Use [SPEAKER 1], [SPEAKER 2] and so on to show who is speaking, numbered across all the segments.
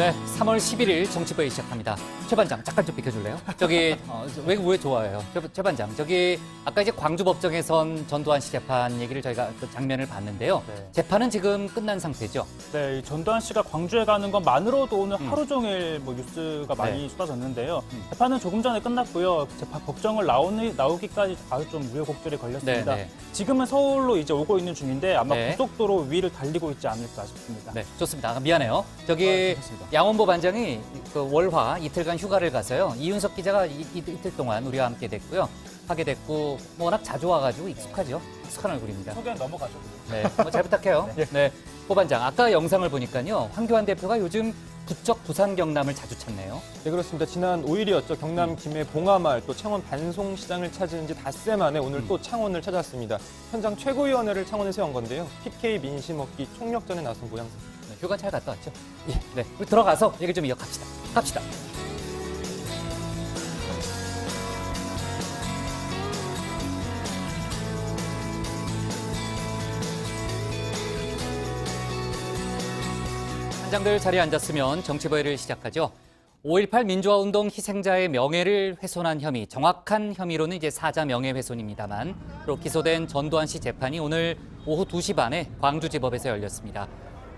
[SPEAKER 1] 네, 3월 11일 정치부회 시작합니다. 최 반장, 잠깐 좀 비켜줄래요? 저기 왜 좋아해요? 최 반장, 저기 아까 이제 광주법정에선 전두환 씨 재판 얘기를 저희가 그 장면을 봤는데요.
[SPEAKER 2] 네.
[SPEAKER 1] 재판은 지금 끝난 상태죠?
[SPEAKER 2] 네, 이 전두환 씨가 광주에 가는 것만으로도 오늘 하루 종일 뭐 뉴스가 많이
[SPEAKER 1] 네.
[SPEAKER 2] 쏟아졌는데요. 재판은 조금 전에 끝났고요. 재판 법정을 나오기까지 아주 좀 우여곡절이 걸렸습니다.
[SPEAKER 1] 네, 네.
[SPEAKER 2] 지금은 서울로 이제 오고 있는 중인데 아마
[SPEAKER 1] 네.
[SPEAKER 2] 고속도로 위를 달리고 있지 않을까 싶습니다.
[SPEAKER 1] 네, 좋습니다. 미안해요. 저기
[SPEAKER 2] 괜찮습니다.
[SPEAKER 1] 양원보 반장이 그 월화 이틀간 휴가를 가서요. 이윤석 기자가 이틀 동안 우리와 함께 하게 됐고 뭐 워낙 자주 와가지고 익숙하죠. 익숙한 얼굴입니다.
[SPEAKER 2] 소개 넘어가죠.
[SPEAKER 1] 네, 잘 부탁해요. 네, 호 반장. 아까 영상을 보니까요. 황교안 대표가 요즘 부쩍 부산 경남을 자주 찾네요.
[SPEAKER 3] 네, 그렇습니다. 지난 5일이었죠. 경남 김해 봉하마을 또 창원 반송시장을 찾은 지 닷새 만에 오늘 또 창원을 찾았습니다. 현장 최고위원회를 창원에 세운 건데요. PK 민심 얻기 총력전에 나선 모양새입니다.
[SPEAKER 1] 네, 휴가 잘 갔다 왔죠? 예, 네. 우리 들어가서 얘기 좀 이어갑시다. 갑시다. 반장들 자리에 앉았으면 정치부회를 시작하죠. 5.18 민주화운동 희생자의 명예를 훼손한 혐의, 정확한 혐의로는 이제 사자 명예훼손입니다만, 또 기소된 전두환 씨 재판이 오늘 오후 2시 반에 광주지법에서 열렸습니다.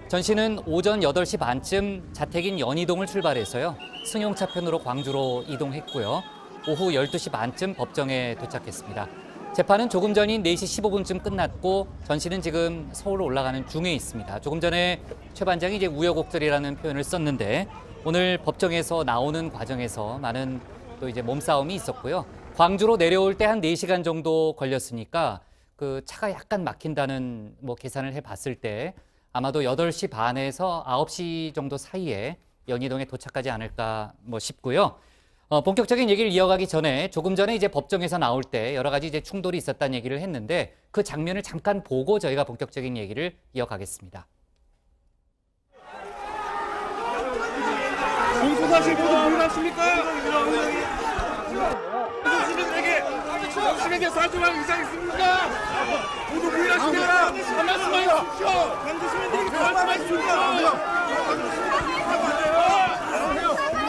[SPEAKER 1] 전 씨는 오전 8시 반쯤 자택인 연희동을 출발해서요. 승용차편으로 광주로 이동했고요. 오후 12시 반쯤 법정에 도착했습니다. 재판은 조금 전인 4시 15분쯤 끝났고 전 씨는 지금 서울로 올라가는 중에 있습니다. 조금 전에 최 반장이 이제 우여곡절이라는 표현을 썼는데 오늘 법정에서 나오는 과정에서 많은 또 이제 몸싸움이 있었고요. 광주로 내려올 때 한 4시간 정도 걸렸으니까 그 차가 약간 막힌다는 뭐 계산을 해봤을 때 아마도 8시 반에서 9시 정도 사이에 연희동에 도착하지 않을까 뭐 싶고요. 본격적인 얘기를 이어가기 전에 조금 전에 이제 법정에서 나올 때 여러 가지 이제 충돌이 있었다는 얘기를 했는데 그 장면을 잠깐 보고 저희가 본격적인 얘기를 이어가겠습니다.
[SPEAKER 4] 공소사실 모두 부인하십니까? 시민에게 사주할 의사 있습니까? 모두 부인하십니까? 한 말씀 하십시오. 광주 시민들에게 말씀하십시오.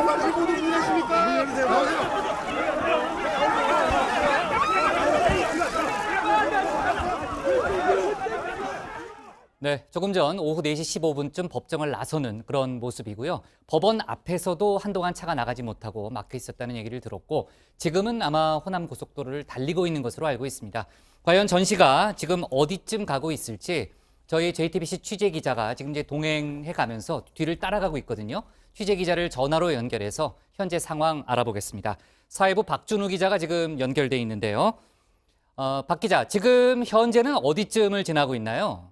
[SPEAKER 4] 모두 부인하십니까?
[SPEAKER 1] 네, 조금 전 오후 4시 15분쯤 법정을 나서는 그런 모습이고요. 법원 앞에서도 한동안 차가 나가지 못하고 막혀 있었다는 얘기를 들었고 지금은 아마 호남 고속도로를 달리고 있는 것으로 알고 있습니다. 과연 전 씨가 지금 어디쯤 가고 있을지 저희 JTBC 취재 기자가 지금 이제 동행해 가면서 뒤를 따라가고 있거든요. 취재 기자를 전화로 연결해서 현재 상황 알아보겠습니다. 사회부 박준우 기자가 지금 연결돼 있는데요. 박 기자, 지금 현재는 어디쯤을 지나고 있나요?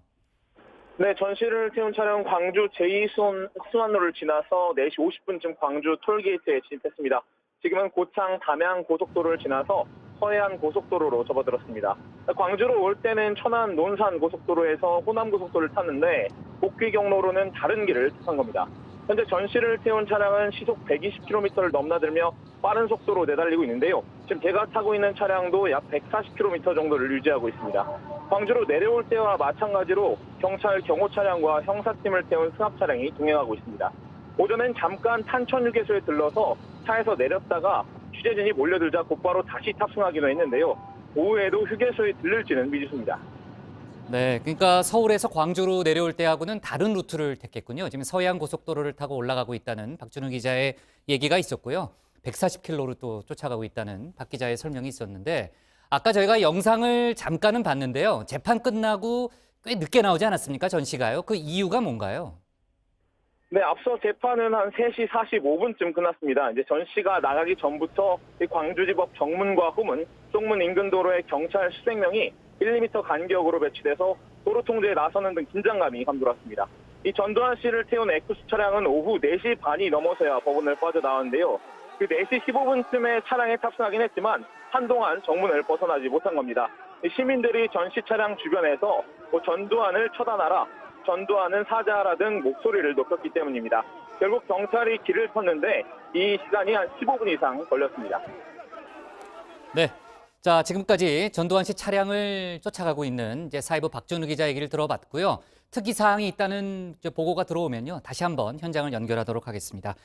[SPEAKER 5] 네, 전 씨를 태운 차량은 광주 제2순환로를 지나서 4시 50분쯤 광주 톨게이트에 진입했습니다. 지금은 고창 담양 고속도로를 지나서 서해안 고속도로로 접어들었습니다. 광주로 올 때는 천안 논산 고속도로에서 호남 고속도로를 탔는데 복귀 경로로는 다른 길을 택한 겁니다. 현재 전 씨를 태운 차량은 시속 120km를 넘나들며 빠른 속도로 내달리고 있는데요. 지금 제가 타고 있는 차량도 약 140km 정도를 유지하고 있습니다. 광주로 내려올 때와 마찬가지로 경찰 경호 차량과 형사팀을 태운 승합 차량이 동행하고 있습니다. 오전엔 잠깐 탄천휴게소에 들러서 차에서 내렸다가 취재진이 몰려들자 곧바로 다시 탑승하기로 했는데요. 오후에도 휴게소에 들를지는 미지수입니다.
[SPEAKER 1] 네, 그러니까 서울에서 광주로 내려올 때하고는 다른 루트를 택했군요. 지금 서해안 고속도로를 타고 올라가고 있다는 박준우 기자의 얘기가 있었고요. 140km로 또 쫓아가고 있다는 박 기자의 설명이 있었는데 아까 저희가 영상을 잠깐은 봤는데요. 재판 끝나고 꽤 늦게 나오지 않았습니까? 전 씨가요. 그 이유가 뭔가요?
[SPEAKER 5] 네, 앞서 재판은 한 3시 45분쯤 끝났습니다. 이제 전 씨가 나가기 전부터 광주지법 정문과 후문, 쪽문 인근 도로에 경찰 수색명이 1m 간격으로 배치돼서 도로 통제에 나서는 등 긴장감이 감돌았습니다. 이 전두환 씨를 태운 에쿠스 차량은 오후 4시 반이 넘어서야 법원을 빠져나왔는데요. 그 4시 15분쯤에 차량에 탑승하긴 했지만 한동안 정문을 벗어나지 못한 겁니다. 시민들이 전 씨 차량 주변에서 전두환을 처단하라, 전두환은 사죄하라 등 목소리를 높였기 때문입니다. 결국 경찰이 길을 섰는데 이 시간이 한 15분 이상 걸렸습니다.
[SPEAKER 1] 네. 자, 지금까지 전두환 씨 차량을 쫓아가고 있는 이제 사이버 박준우 기자 얘기를 들어봤고요. 특이 사항이 있다는 이제 보고가 들어오면요, 다시 한번 현장을 연결하도록 하겠습니다.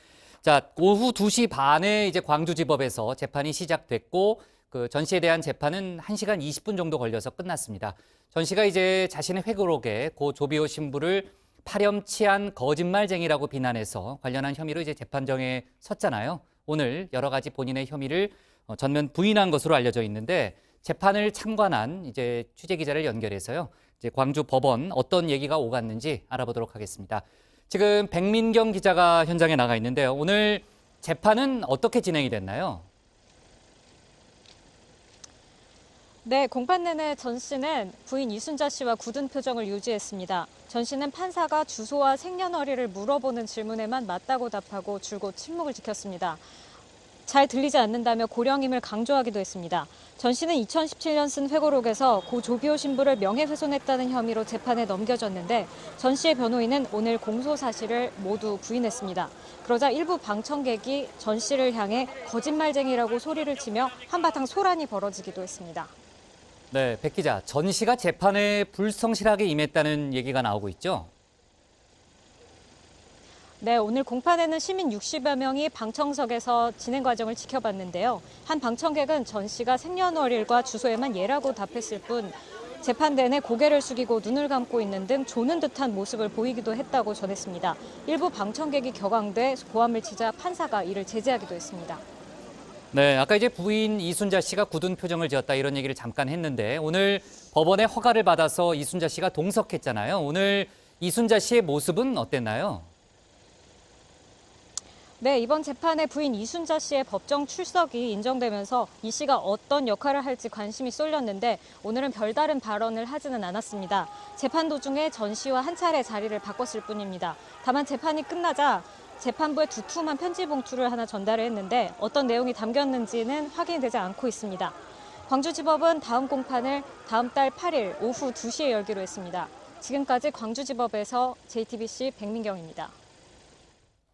[SPEAKER 1] 자, 오후 2시 반에 이제 광주지법에서 재판이 시작됐고 그 전 씨에 대한 재판은 1시간 20분 정도 걸려서 끝났습니다. 전 씨가 이제 자신의 회고록에 고 조비오 신부를 파렴치한 거짓말쟁이라고 비난해서 관련한 혐의로 이제 재판정에 섰잖아요. 오늘 여러 가지 본인의 혐의를 전면 부인한 것으로 알려져 있는데 재판을 참관한 이제 취재 기자를 연결해서요. 이제 광주 법원 어떤 얘기가 오갔는지 알아보도록 하겠습니다. 지금 백민경 기자가 현장에 나가 있는데요. 오늘 재판은 어떻게 진행이 됐나요?
[SPEAKER 6] 네, 공판 내내 전 씨는 부인 이순자 씨와 굳은 표정을 유지했습니다. 전 씨는 판사가 주소와 생년월일을 물어보는 질문에만 맞다고 답하고 줄곧 침묵을 지켰습니다. 잘 들리지 않는다며 고령임을 강조하기도 했습니다. 전 씨는 2017년 쓴 회고록에서 고 조비오 신부를 명예훼손했다는 혐의로 재판에 넘겨졌는데 전 씨의 변호인은 오늘 공소 사실을 모두 부인했습니다. 그러자 일부 방청객이 전 씨를 향해 거짓말쟁이라고 소리를 치며 한바탕 소란이 벌어지기도 했습니다.
[SPEAKER 1] 네, 백 기자, 전 씨가 재판에 불성실하게 임했다는 얘기가 나오고 있죠?
[SPEAKER 6] 네, 오늘 공판에는 시민 60여 명이 방청석에서 진행 과정을 지켜봤는데요. 한 방청객은 전 씨가 생년월일과 주소에만 예라고 답했을 뿐 재판 내내 고개를 숙이고 눈을 감고 있는 등 조는 듯한 모습을 보이기도 했다고 전했습니다. 일부 방청객이 격앙돼 고함을 치자 판사가 이를 제지하기도 했습니다.
[SPEAKER 1] 네, 아까 이제 부인 이순자 씨가 굳은 표정을 지었다 이런 얘기를 잠깐 했는데 오늘 법원의 허가를 받아서 이순자 씨가 동석했잖아요. 오늘 이순자 씨의 모습은 어땠나요?
[SPEAKER 6] 네, 이번 재판에 부인 이순자 씨의 법정 출석이 인정되면서 이 씨가 어떤 역할을 할지 관심이 쏠렸는데 오늘은 별다른 발언을 하지는 않았습니다. 재판 도중에 전 씨와 한 차례 자리를 바꿨을 뿐입니다. 다만 재판이 끝나자 재판부에 두툼한 편지 봉투를 하나 전달했는데 어떤 내용이 담겼는지는 확인되지 않고 있습니다. 광주지법은 다음 공판을 다음 달 8일 오후 2시에 열기로 했습니다. 지금까지 광주지법에서 JTBC 백민경입니다.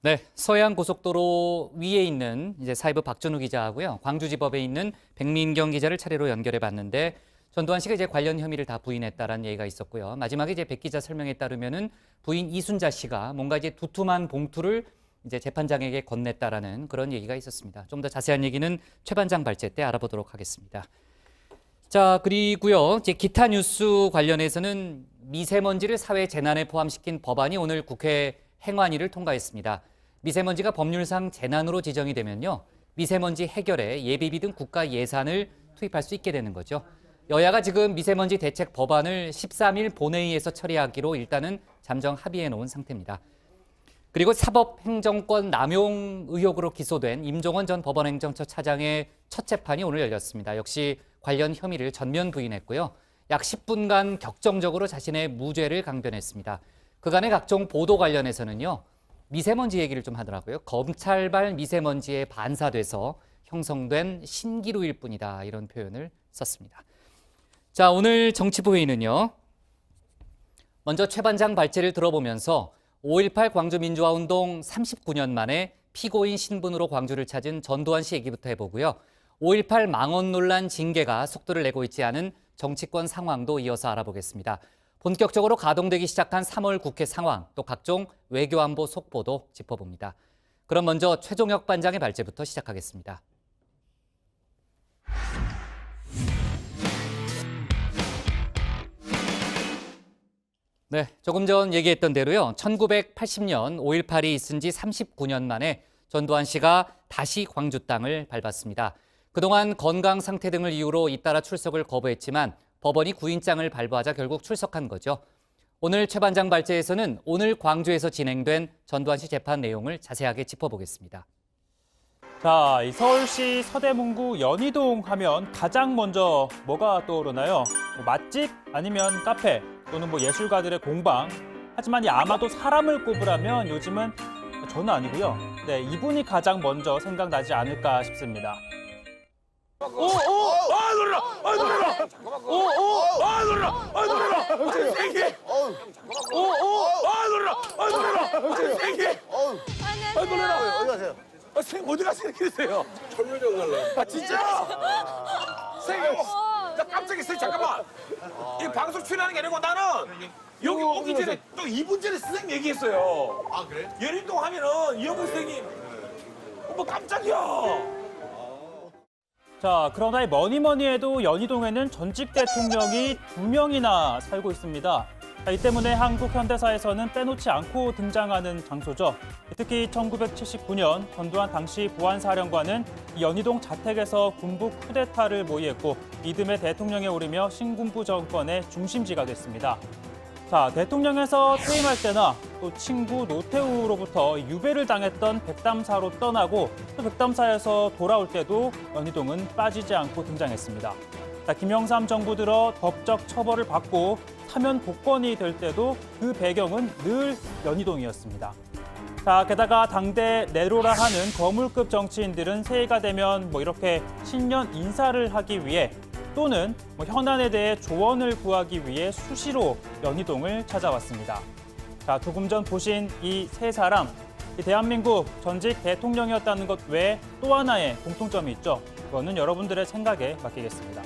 [SPEAKER 1] 네, 서해안고속도로 위에 있는 이제 사이버 박준우 기자하고요. 광주지법에 있는 백민경 기자를 차례로 연결해 봤는데 전두환 씨가 이제 관련 혐의를 다 부인했다라는 얘기가 있었고요. 마지막에 이제 백 기자 설명에 따르면은 부인 이순자 씨가 뭔가 이제 두툼한 봉투를 이제 재판장에게 건넸다라는 그런 얘기가 있었습니다. 좀 더 자세한 얘기는 최 반장 발제 때 알아보도록 하겠습니다. 자, 그리고요. 이제 기타 뉴스 관련해서는 미세먼지를 사회 재난에 포함시킨 법안이 오늘 국회 행안위를 통과했습니다. 미세먼지가 법률상 재난으로 지정이 되면요. 미세먼지 해결에 예비비 등 국가 예산을 투입할 수 있게 되는 거죠. 여야가 지금 미세먼지 대책 법안을 13일 본회의에서 처리하기로 일단은 잠정 합의해 놓은 상태입니다. 그리고 사법행정권 남용 의혹으로 기소된 임종원 전 법원행정처 차장의 첫 재판이 오늘 열렸습니다. 역시 관련 혐의를 전면 부인했고요. 약 10분간 격정적으로 자신의 무죄를 강변했습니다. 그간의 각종 보도 관련해서는요. 미세먼지 얘기를 좀 하더라고요. 검찰발 미세먼지에 반사돼서 형성된 신기루일 뿐이다. 이런 표현을 썼습니다. 자, 오늘 정치부회의는요. 먼저 최 반장 발제를 들어보면서 5.18 광주민주화운동 39년 만에 피고인 신분으로 광주를 찾은 전두환 씨 얘기부터 해보고요. 5.18 망언 논란 징계가 속도를 내고 있지 않은 정치권 상황도 이어서 알아보겠습니다. 본격적으로 가동되기 시작한 3월 국회 상황, 또 각종 외교안보 속보도 짚어봅니다. 그럼 먼저 최종혁 반장의 발제부터 시작하겠습니다. 네, 조금 전 얘기했던 대로요. 1980년 5.18이 있은 지 39년 만에 전두환 씨가 다시 광주 땅을 밟았습니다. 그동안 건강 상태 등을 이유로 잇따라 출석을 거부했지만 법원이 구인장을 발부하자 결국 출석한 거죠. 오늘 최 반장 발제에서는 오늘 광주에서 진행된 전두환 씨 재판 내용을 자세하게 짚어보겠습니다.
[SPEAKER 2] 자, 이 서울시 서대문구 연희동 하면 가장 먼저 뭐가 떠오르나요? 뭐 맛집 아니면 카페 또는 뭐 예술가들의 공방. 하지만 아마도 사람을 꼽으라면 요즘은 저는 아니고요. 네, 이분이 가장 먼저 생각나지 않을까 싶습니다.
[SPEAKER 4] 놀라! 놀라! 놀라! 놀라! 세게! 놀라! 놀라! 세게! 놀라!
[SPEAKER 7] 어디 가세요?
[SPEAKER 4] 어디 가서 이렇게 되세요? 철물점 갈래. 아 진짜? 선생님, 나 깜짝 놀랐어요. 잠깐만. 이 방송 출연하는 게 아니고 나는 여기 오기 전에 또 2분 전에 선생님 얘기했어요. 아, 그래? 연희동 하면은 이영국 선생님. 뭐 깜짝이야.
[SPEAKER 2] 자, 그러나 뭐니 해도 연희동에는 전직 대통령이 2명이나 살고 있습니다. 자, 이 때문에 한국 현대사에서는 빼놓지 않고 등장하는 장소죠. 특히 1979년 전두환 당시 보안사령관은 이 연희동 자택에서 군부 쿠데타를 모의했고 이듬해 대통령에 오르며 신군부 정권의 중심지가 됐습니다. 자, 대통령에서 퇴임할 때나 또 친구 노태우로부터 유배를 당했던 백담사로 떠나고 또 백담사에서 돌아올 때도 연희동은 빠지지 않고 등장했습니다. 자, 김영삼 정부 들어 법적 처벌을 받고 사면 복권이 될 때도 그 배경은 늘 연희동이었습니다. 자, 게다가 당대 내로라 하는 거물급 정치인들은 새해가 되면 이렇게 신년 인사를 하기 위해 또는 현안에 대해 조언을 구하기 위해 수시로 연희동을 찾아왔습니다. 자, 조금 전 보신 이 세 사람, 이 대한민국 전직 대통령이었다는 것 외에 또 하나의 공통점이 있죠. 그거는 여러분들의 생각에 맡기겠습니다.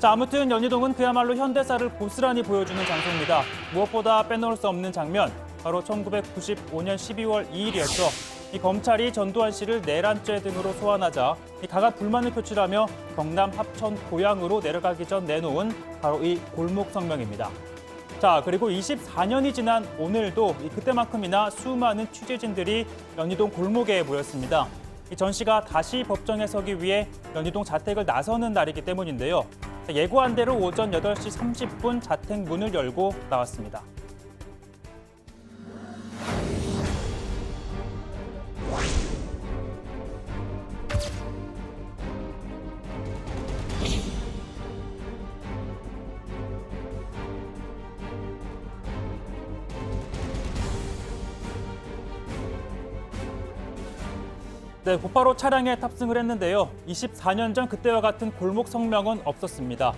[SPEAKER 2] 자, 아무튼 연희동은 그야말로 현대사를 고스란히 보여주는 장소입니다. 무엇보다 빼놓을 수 없는 장면, 바로 1995년 12월 2일이었죠. 이 검찰이 전두환 씨를 내란죄 등으로 소환하자 이 각하 불만을 표출하며 경남 합천 고향으로 내려가기 전 내놓은 바로 이 골목 성명입니다. 자, 그리고 24년이 지난 오늘도 그때만큼이나 수많은 취재진들이 연희동 골목에 모였습니다. 이 전 씨가 다시 법정에 서기 위해 연희동 자택을 나서는 날이기 때문인데요. 예고한 대로 오전 8시 30분 자택 문을 열고 나왔습니다. 네, 곧바로 차량에 탑승을 했는데요. 24년 전 그때와 같은 골목 성명은 없었습니다.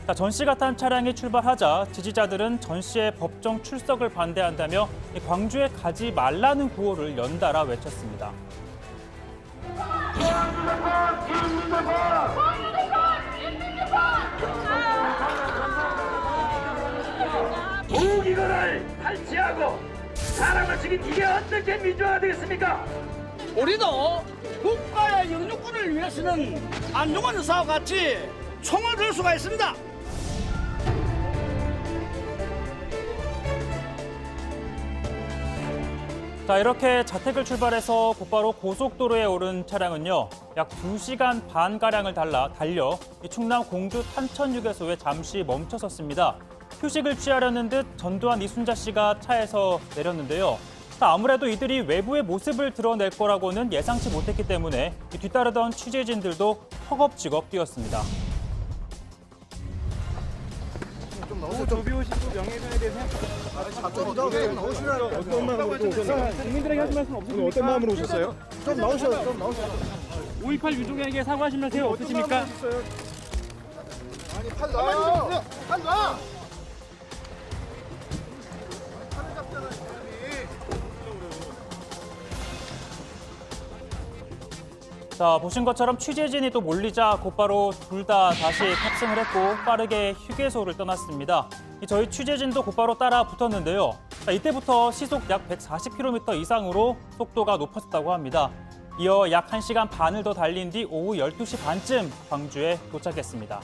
[SPEAKER 2] 자, 전 씨가 탄 차량이 출발하자 지지자들은 전 씨의 법정 출석을 반대한다며 광주에 가지 말라는 구호를 연달아 외쳤습니다.
[SPEAKER 4] 무기권을 탈취하고 사람을 죽인 이게 어떻게 민주화가 되겠습니까?
[SPEAKER 7] 우리도 국가의 영유권을 위해서는 안중근 의사와 같이 총을 들 수가 있습니다.
[SPEAKER 2] 자, 이렇게 자택을 출발해서 곧바로 고속도로에 오른 차량은요. 약 2시간 반가량을 달려 이 충남 공주 탄천휴게소에 잠시 멈춰섰습니다. 휴식을 취하려는 듯 전두환 이순자 씨가 차에서 내렸는데요. 아무래도 이들이 외부의 모습을 드러낼 거라고는 예상치 못했기 때문에 뒤따르던 취재진들도 허겁지겁 뛰었습니다.
[SPEAKER 8] 국민들에게 하실 말씀 없으십니까? 어떤 마음으로 오셨어요? 좀 나오셔요. 5.18 유족에게 사과하시면서 어떠십니까?
[SPEAKER 4] 아니 팔 놔! 팔 놔!
[SPEAKER 2] 자, 보신 것처럼 취재진이 또 몰리자 곧바로 둘 다 다시 탑승을 했고 빠르게 휴게소를 떠났습니다. 저희 취재진도 곧바로 따라 붙었는데요. 자, 이때부터 시속 약 140km 이상으로 속도가 높아졌다고 합니다. 이어 약 1시간 반을 더 달린 뒤 오후 12시 반쯤 광주에 도착했습니다.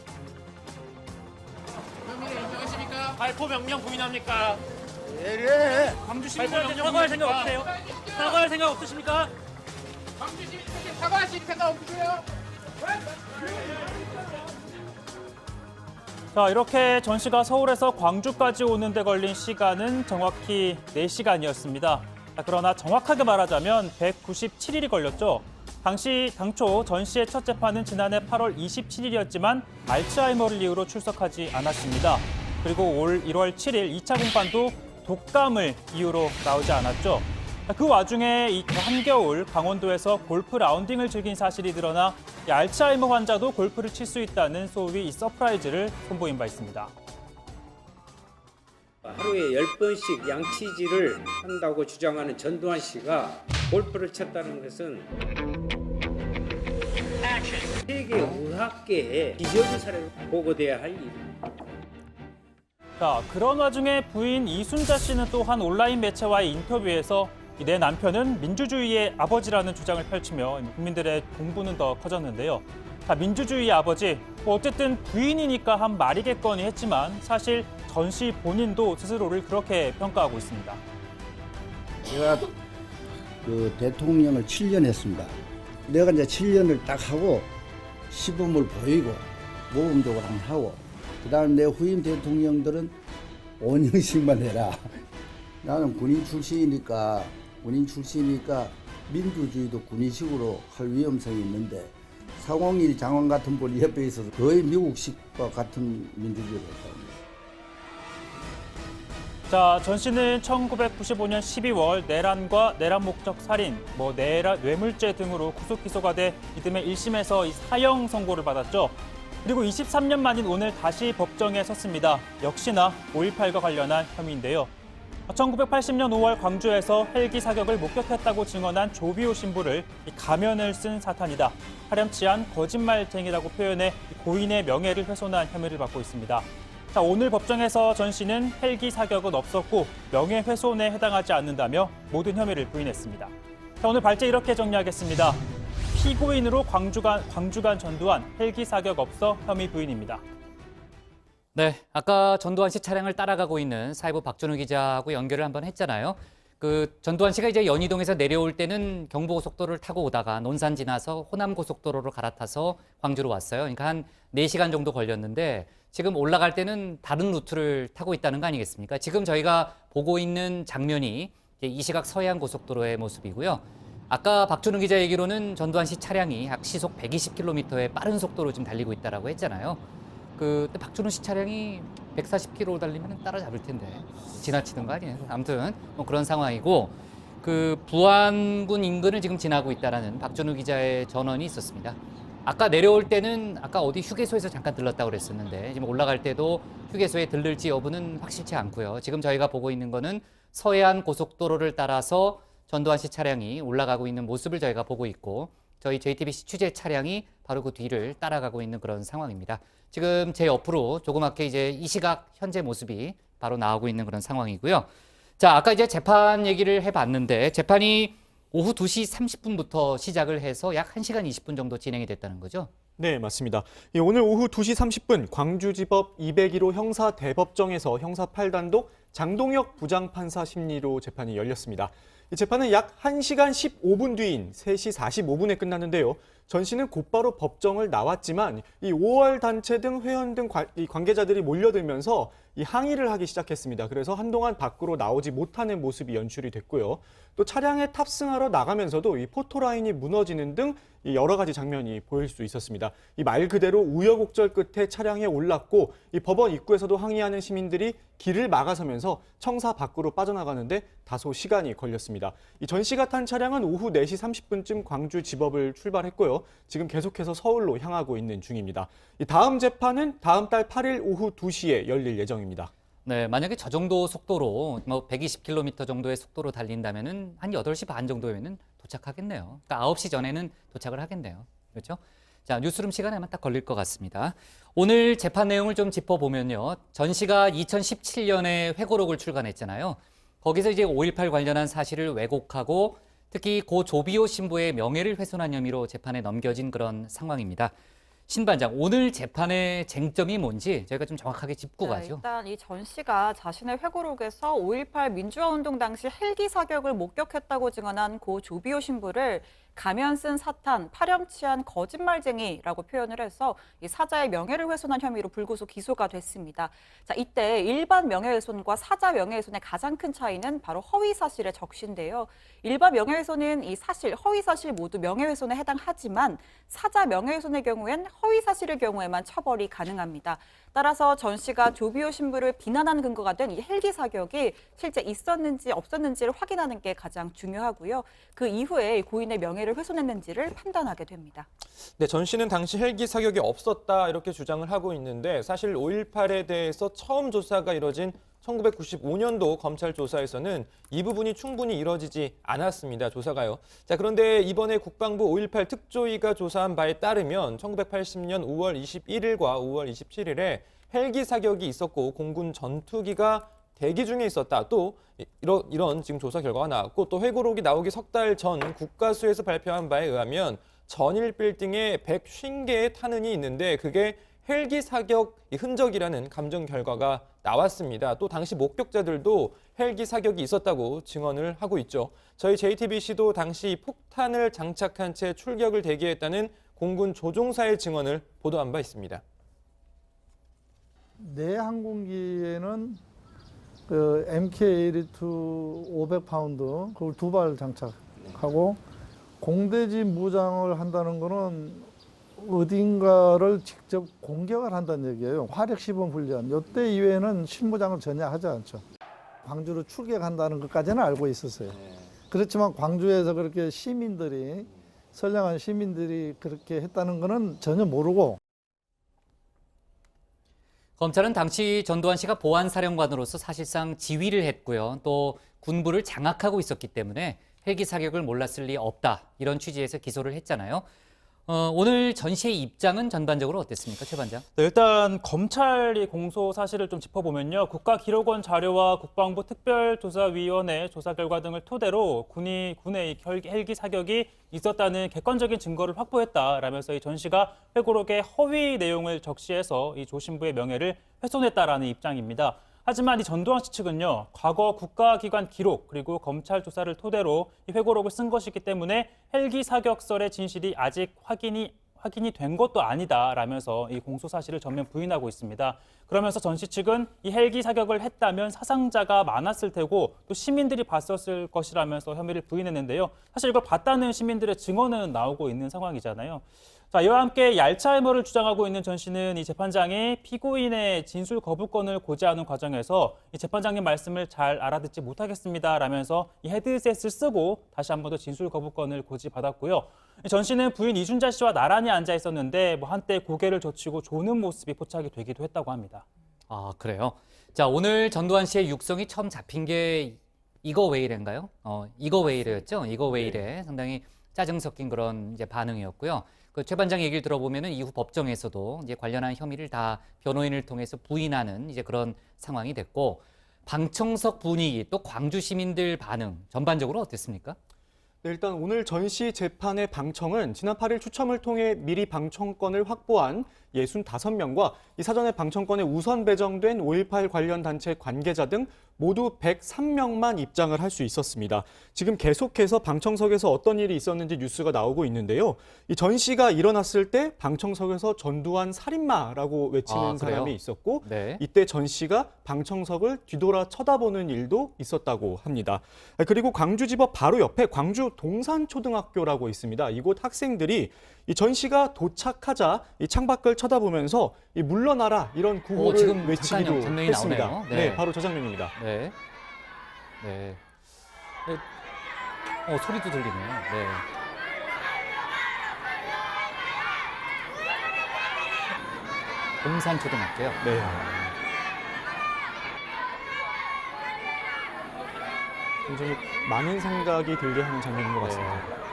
[SPEAKER 8] 발포 명령 부인합니까?
[SPEAKER 7] 예.
[SPEAKER 8] 광주 시민들한테 사과할 생각 없으세요? 사과할 생각 없으십니까?
[SPEAKER 4] 광주 시민들께 사과하실 생각 없으세요?
[SPEAKER 2] 자, 이렇게 전 씨가 서울에서 광주까지 오는 데 걸린 시간은 정확히 4시간이었습니다. 그러나 정확하게 말하자면 197일이 걸렸죠. 당초 전 씨의 첫 재판은 지난해 8월 27일이었지만 알츠하이머를 이유로 출석하지 않았습니다. 그리고 올 1월 7일 2차 공판도 독감을 이유로 나오지 않았죠. 그 와중에 한겨울 강원도에서 골프 라운딩을 즐긴 사실이 드러나 알츠하이머 환자도 골프를 칠 수 있다는 소위 서프라이즈를 선보인 바 있습니다.
[SPEAKER 9] 하루에 10번씩 양치질을 한다고 주장하는 전두환 씨가 골프를 쳤다는 것은 세계 의학계의 기적의 사례로 보고돼야 할 일입니다.
[SPEAKER 2] 자, 그런 와중에 부인 이순자 씨는 또한 온라인 매체와의 인터뷰에서 내 남편은 민주주의의 아버지라는 주장을 펼치며 국민들의 공분은 더 커졌는데요. 자, 민주주의의 아버지, 어쨌든 부인이니까 한 말이겠거니 했지만 사실 전 씨 본인도 스스로를 그렇게 평가하고 있습니다.
[SPEAKER 10] 제가 그 대통령을 7년 했습니다. 내가 이제 7년을 딱 하고 시범을 보이고 모범적으로 한번 하고 그다음 내 후임 대통령들은 5년씩만 해라. 나는 군인 출신이니까 민주주의도 군인식으로 할 위험성이 있는데 상홍일 장관 같은 분이 옆에 있어서 거의 미국식과 같은 민주주의를 했다.
[SPEAKER 2] 자, 전 씨는 1995년 12월 내란과 내란 목적 살인, 뇌물죄 등으로 구속 기소가 돼 이듬해 1심에서 사형 선고를 받았죠. 그리고 23년 만인 오늘 다시 법정에 섰습니다. 역시나 5.18과 관련한 혐의인데요. 1980년 5월 광주에서 헬기 사격을 목격했다고 증언한 조비오 신부를 가면을 쓴 사탄이다. 파렴치한 거짓말쟁이라고 표현해 고인의 명예를 훼손한 혐의를 받고 있습니다. 자, 오늘 법정에서 전 씨는 헬기 사격은 없었고 명예훼손에 해당하지 않는다며 모든 혐의를 부인했습니다. 자, 오늘 발제 이렇게 정리하겠습니다. 피고인으로 광주간 전두환, 헬기 사격 없어 혐의 부인입니다.
[SPEAKER 1] 네, 아까 전두환 씨 차량을 따라가고 있는 사회부 박준우 기자하고 연결을 한번 했잖아요. 그 전두환 씨가 이제 연희동에서 내려올 때는 경부고속도로를 타고 오다가 논산 지나서 호남고속도로로 갈아타서 광주로 왔어요. 그러니까 한 4시간 정도 걸렸는데 지금 올라갈 때는 다른 루트를 타고 있다는 거 아니겠습니까? 지금 저희가 보고 있는 장면이 이제 이 시각 서해안 고속도로의 모습이고요. 아까 박준우 기자 얘기로는 전두환 씨 차량이 약 시속 120km의 빠른 속도로 지금 달리고 있다라고 했잖아요. 근데 박준우 씨 차량이 140km 달리면 따라잡을 텐데 지나치는 거 아니에요? 아무튼 뭐 그런 상황이고 그 부안군 인근을 지금 지나고 있다라는 박준우 기자의 전언이 있었습니다. 아까 내려올 때는 아까 어디 휴게소에서 잠깐 들렀다고 그랬었는데 지금 올라갈 때도 휴게소에 들를지 여부는 확실치 않고요. 지금 저희가 보고 있는 거는 서해안 고속도로를 따라서 전두환 씨 차량이 올라가고 있는 모습을 저희가 보고 있고 저희 JTBC 취재 차량이 바로 그 뒤를 따라가고 있는 그런 상황입니다. 지금 제 옆으로 조그맣게 이제 이 시각 현재 모습이 바로 나오고 있는 그런 상황이고요. 자, 아까 이제 재판 얘기를 해봤는데 재판이 오후 2시 30분부터 시작을 해서 약 1시간 20분 정도 진행이 됐다는 거죠?
[SPEAKER 11] 네, 맞습니다. 오늘 오후 2시 30분 광주지법 201호 형사대법정에서 형사 8단독 장동혁 부장판사 심리로 재판이 열렸습니다. 이 재판은 약 1시간 15분 뒤인 3시 45분에 끝났는데요. 전 씨는 곧바로 법정을 나왔지만 이 5월 단체 등 회원 등 관계자들이 몰려들면서 이 항의를 하기 시작했습니다. 그래서 한동안 밖으로 나오지 못하는 모습이 연출이 됐고요. 또 차량에 탑승하러 나가면서도 이 포토라인이 무너지는 등 여러 가지 장면이 보일 수 있었습니다. 이 말 그대로 우여곡절 끝에 차량에 올랐고 이 법원 입구에서도 항의하는 시민들이 길을 막아서면서 청사 밖으로 빠져나가는데 다소 시간이 걸렸습니다. 이 전 씨가 탄 차량은 오후 4시 30분쯤 광주지법을 출발했고요. 지금 계속해서 서울로 향하고 있는 중입니다. 이 다음 재판은 다음 달 8일 오후 2시에 열릴 예정입니다.
[SPEAKER 1] 네, 만약에 저 정도 속도로 뭐 120km 정도의 속도로 달린다면은 한 8시 반 정도면은 도착하겠네요. 그러니까 9시 전에는 도착을 하겠네요. 그렇죠? 자, 뉴스룸 시간에 아마 딱 걸릴 것 같습니다. 오늘 재판 내용을 좀 짚어보면요. 전 씨가 2017년에 회고록을 출간했잖아요. 거기서 이제 5.18 관련한 사실을 왜곡하고 특히 고 조비오 신부의 명예를 훼손한 혐의로 재판에 넘겨진 그런 상황입니다. 신 반장, 오늘 재판의 쟁점이 뭔지 저희가 좀 정확하게 짚고 가죠.
[SPEAKER 12] 일단 이 전 씨가 자신의 회고록에서 5.18 민주화 운동 당시 헬기 사격을 목격했다고 증언한 고 조비오 신부를 가면 쓴 사탄, 파렴치한 거짓말쟁이라고 표현을 해서 이 사자의 명예를 훼손한 혐의로 불구속 기소가 됐습니다. 자, 이때 일반 명예훼손과 사자 명예훼손의 가장 큰 차이는 바로 허위사실의 적시인데요. 일반 명예훼손은 이 사실, 허위사실 모두 명예훼손에 해당하지만 사자 명예훼손의 경우엔 허위사실의 경우에만 처벌이 가능합니다. 따라서 전 씨가 조비오 신부를 비난하는 근거가 된 이 헬기 사격이 실제 있었는지 없었는지를 확인하는 게 가장 중요하고요. 그 이후에 고인의 명예를 훼손했는지를 판단하게 됩니다.
[SPEAKER 3] 네, 전 씨는 당시 헬기 사격이 없었다 이렇게 주장을 하고 있는데 사실 5.18에 대해서 처음 조사가 이뤄진 1995년도 검찰 조사에서는 이 부분이 충분히 이뤄지지 않았습니다. 조사가요. 자, 그런데 이번에 국방부 5.18 특조위가 조사한 바에 따르면 1980년 5월 21일과 5월 27일에 헬기 사격이 있었고 공군 전투기가 대기 중에 있었다. 또 이런 지금 조사 결과가 나왔고 또 회고록이 나오기 석 달 전 국가수에서 발표한 바에 의하면 전일 빌딩에 150개의 탄흔이 있는데 그게 헬기 사격 흔적이라는 감정 결과가 나왔습니다. 또 당시 목격자들도 헬기 사격이 있었다고 증언을 하고 있죠. 저희 JTBC도 당시 폭탄을 장착한 채 출격을 대기했다는 공군 조종사의 증언을 보도한 바 있습니다.
[SPEAKER 13] 내 항공기에는 그 MK-82 500파운드 그걸 2발 장착하고 공대지 무장을 한다는 거는 어딘가를 직접 공격을 한다는 얘기예요. 화력 시범 훈련. 이때 이외에는 실무장을 전혀 하지 않죠. 광주로 출격한다는 것까지는 알고 있었어요. 그렇지만 광주에서 그렇게 시민들이 선량한 시민들이 그렇게 했다는 거는 전혀 모르고.
[SPEAKER 1] 검찰은 당시 전두환 씨가 보안사령관으로서 사실상 지휘를 했고요. 또 군부를 장악하고 있었기 때문에 헬기 사격을 몰랐을 리 없다. 이런 취지에서 기소를 했잖아요. 오늘 전 씨의 입장은 전반적으로 어땠습니까, 최 반장?
[SPEAKER 2] 네, 일단 검찰이 공소 사실을 좀 짚어보면요. 국가기록원 자료와 국방부 특별조사위원회 조사 결과 등을 토대로 군의 헬기 사격이 있었다는 객관적인 증거를 확보했다라면서 이 전 씨가 회고록에 허위 내용을 적시해서 이 조신부의 명예를 훼손했다라는 입장입니다. 하지만 이 전두환 씨 측은요, 과거 국가기관 기록 그리고 검찰 조사를 토대로 이 회고록을 쓴 것이기 때문에 헬기 사격설의 진실이 아직 확인이 된 것도 아니다라면서 이 공소 사실을 전면 부인하고 있습니다. 그러면서 전 씨 측은 이 헬기 사격을 했다면 사상자가 많았을 테고 또 시민들이 봤었을 것이라면서 혐의를 부인했는데요. 사실 이걸 봤다는 시민들의 증언은 나오고 있는 상황이잖아요. 자, 이와 함께 얄차 해머를 주장하고 있는 전 씨는 이 재판장이 피고인의 진술 거부권을 고지하는 과정에서 이 재판장님 말씀을 잘 알아듣지 못하겠습니다라면서 이 헤드셋을 쓰고 다시 한 번 더 진술 거부권을 고지받았고요. 전 씨는 부인 이순자 씨와 나란히 앉아 있었는데 한때 고개를 젖히고 조는 모습이 포착이 되기도 했다고 합니다.
[SPEAKER 1] 아, 그래요? 자, 오늘 전두환 씨의 육성이 처음 잡힌 게 이거 왜 이래인가요? 이거 왜 이래였죠? 이거 왜 이래? 상당히 짜증 섞인 그런 이제 반응이었고요. 그 최 반장 얘기를 들어보면은 이후 법정에서도 이제 관련한 혐의를 다 변호인을 통해서 부인하는 이제 그런 상황이 됐고, 방청석 분위기 또 광주 시민들 반응 전반적으로 어땠습니까?
[SPEAKER 11] 네, 일단 오늘 전 씨 재판의 방청은 지난 8일 추첨을 통해 미리 방청권을 확보한 65명과 이 사전에 방청권에 우선 배정된 5.18 관련 단체 관계자 등 모두 103명만 입장을 할 수 있었습니다. 지금 계속해서 방청석에서 어떤 일이 있었는지 뉴스가 나오고 있는데요. 이 전 씨가 일어났을 때 방청석에서 전두환 살인마라고 외치는 사람이 있었고,
[SPEAKER 1] 네.
[SPEAKER 11] 이때 전 씨가 방청석을 뒤돌아 쳐다보는 일도 있었다고 합니다. 그리고 광주지법 바로 옆에 광주 동산초등학교라고 있습니다. 이곳 학생들이 이 전 씨가 도착하자 이 창밖을 쳐다보면서 이 물러나라 이런 구호를
[SPEAKER 1] 지금
[SPEAKER 11] 외치기도
[SPEAKER 1] 잠깐요. 장면이
[SPEAKER 11] 했습니다.
[SPEAKER 1] 나오네요. 네.
[SPEAKER 11] 네, 바로 저 장면입니다.
[SPEAKER 1] 네. 네. 네. 소리도 들리네요. 네. 동산초등학교요?
[SPEAKER 11] 네. 굉장히 많은 생각이 들게 하는 장면인 것 같습니다.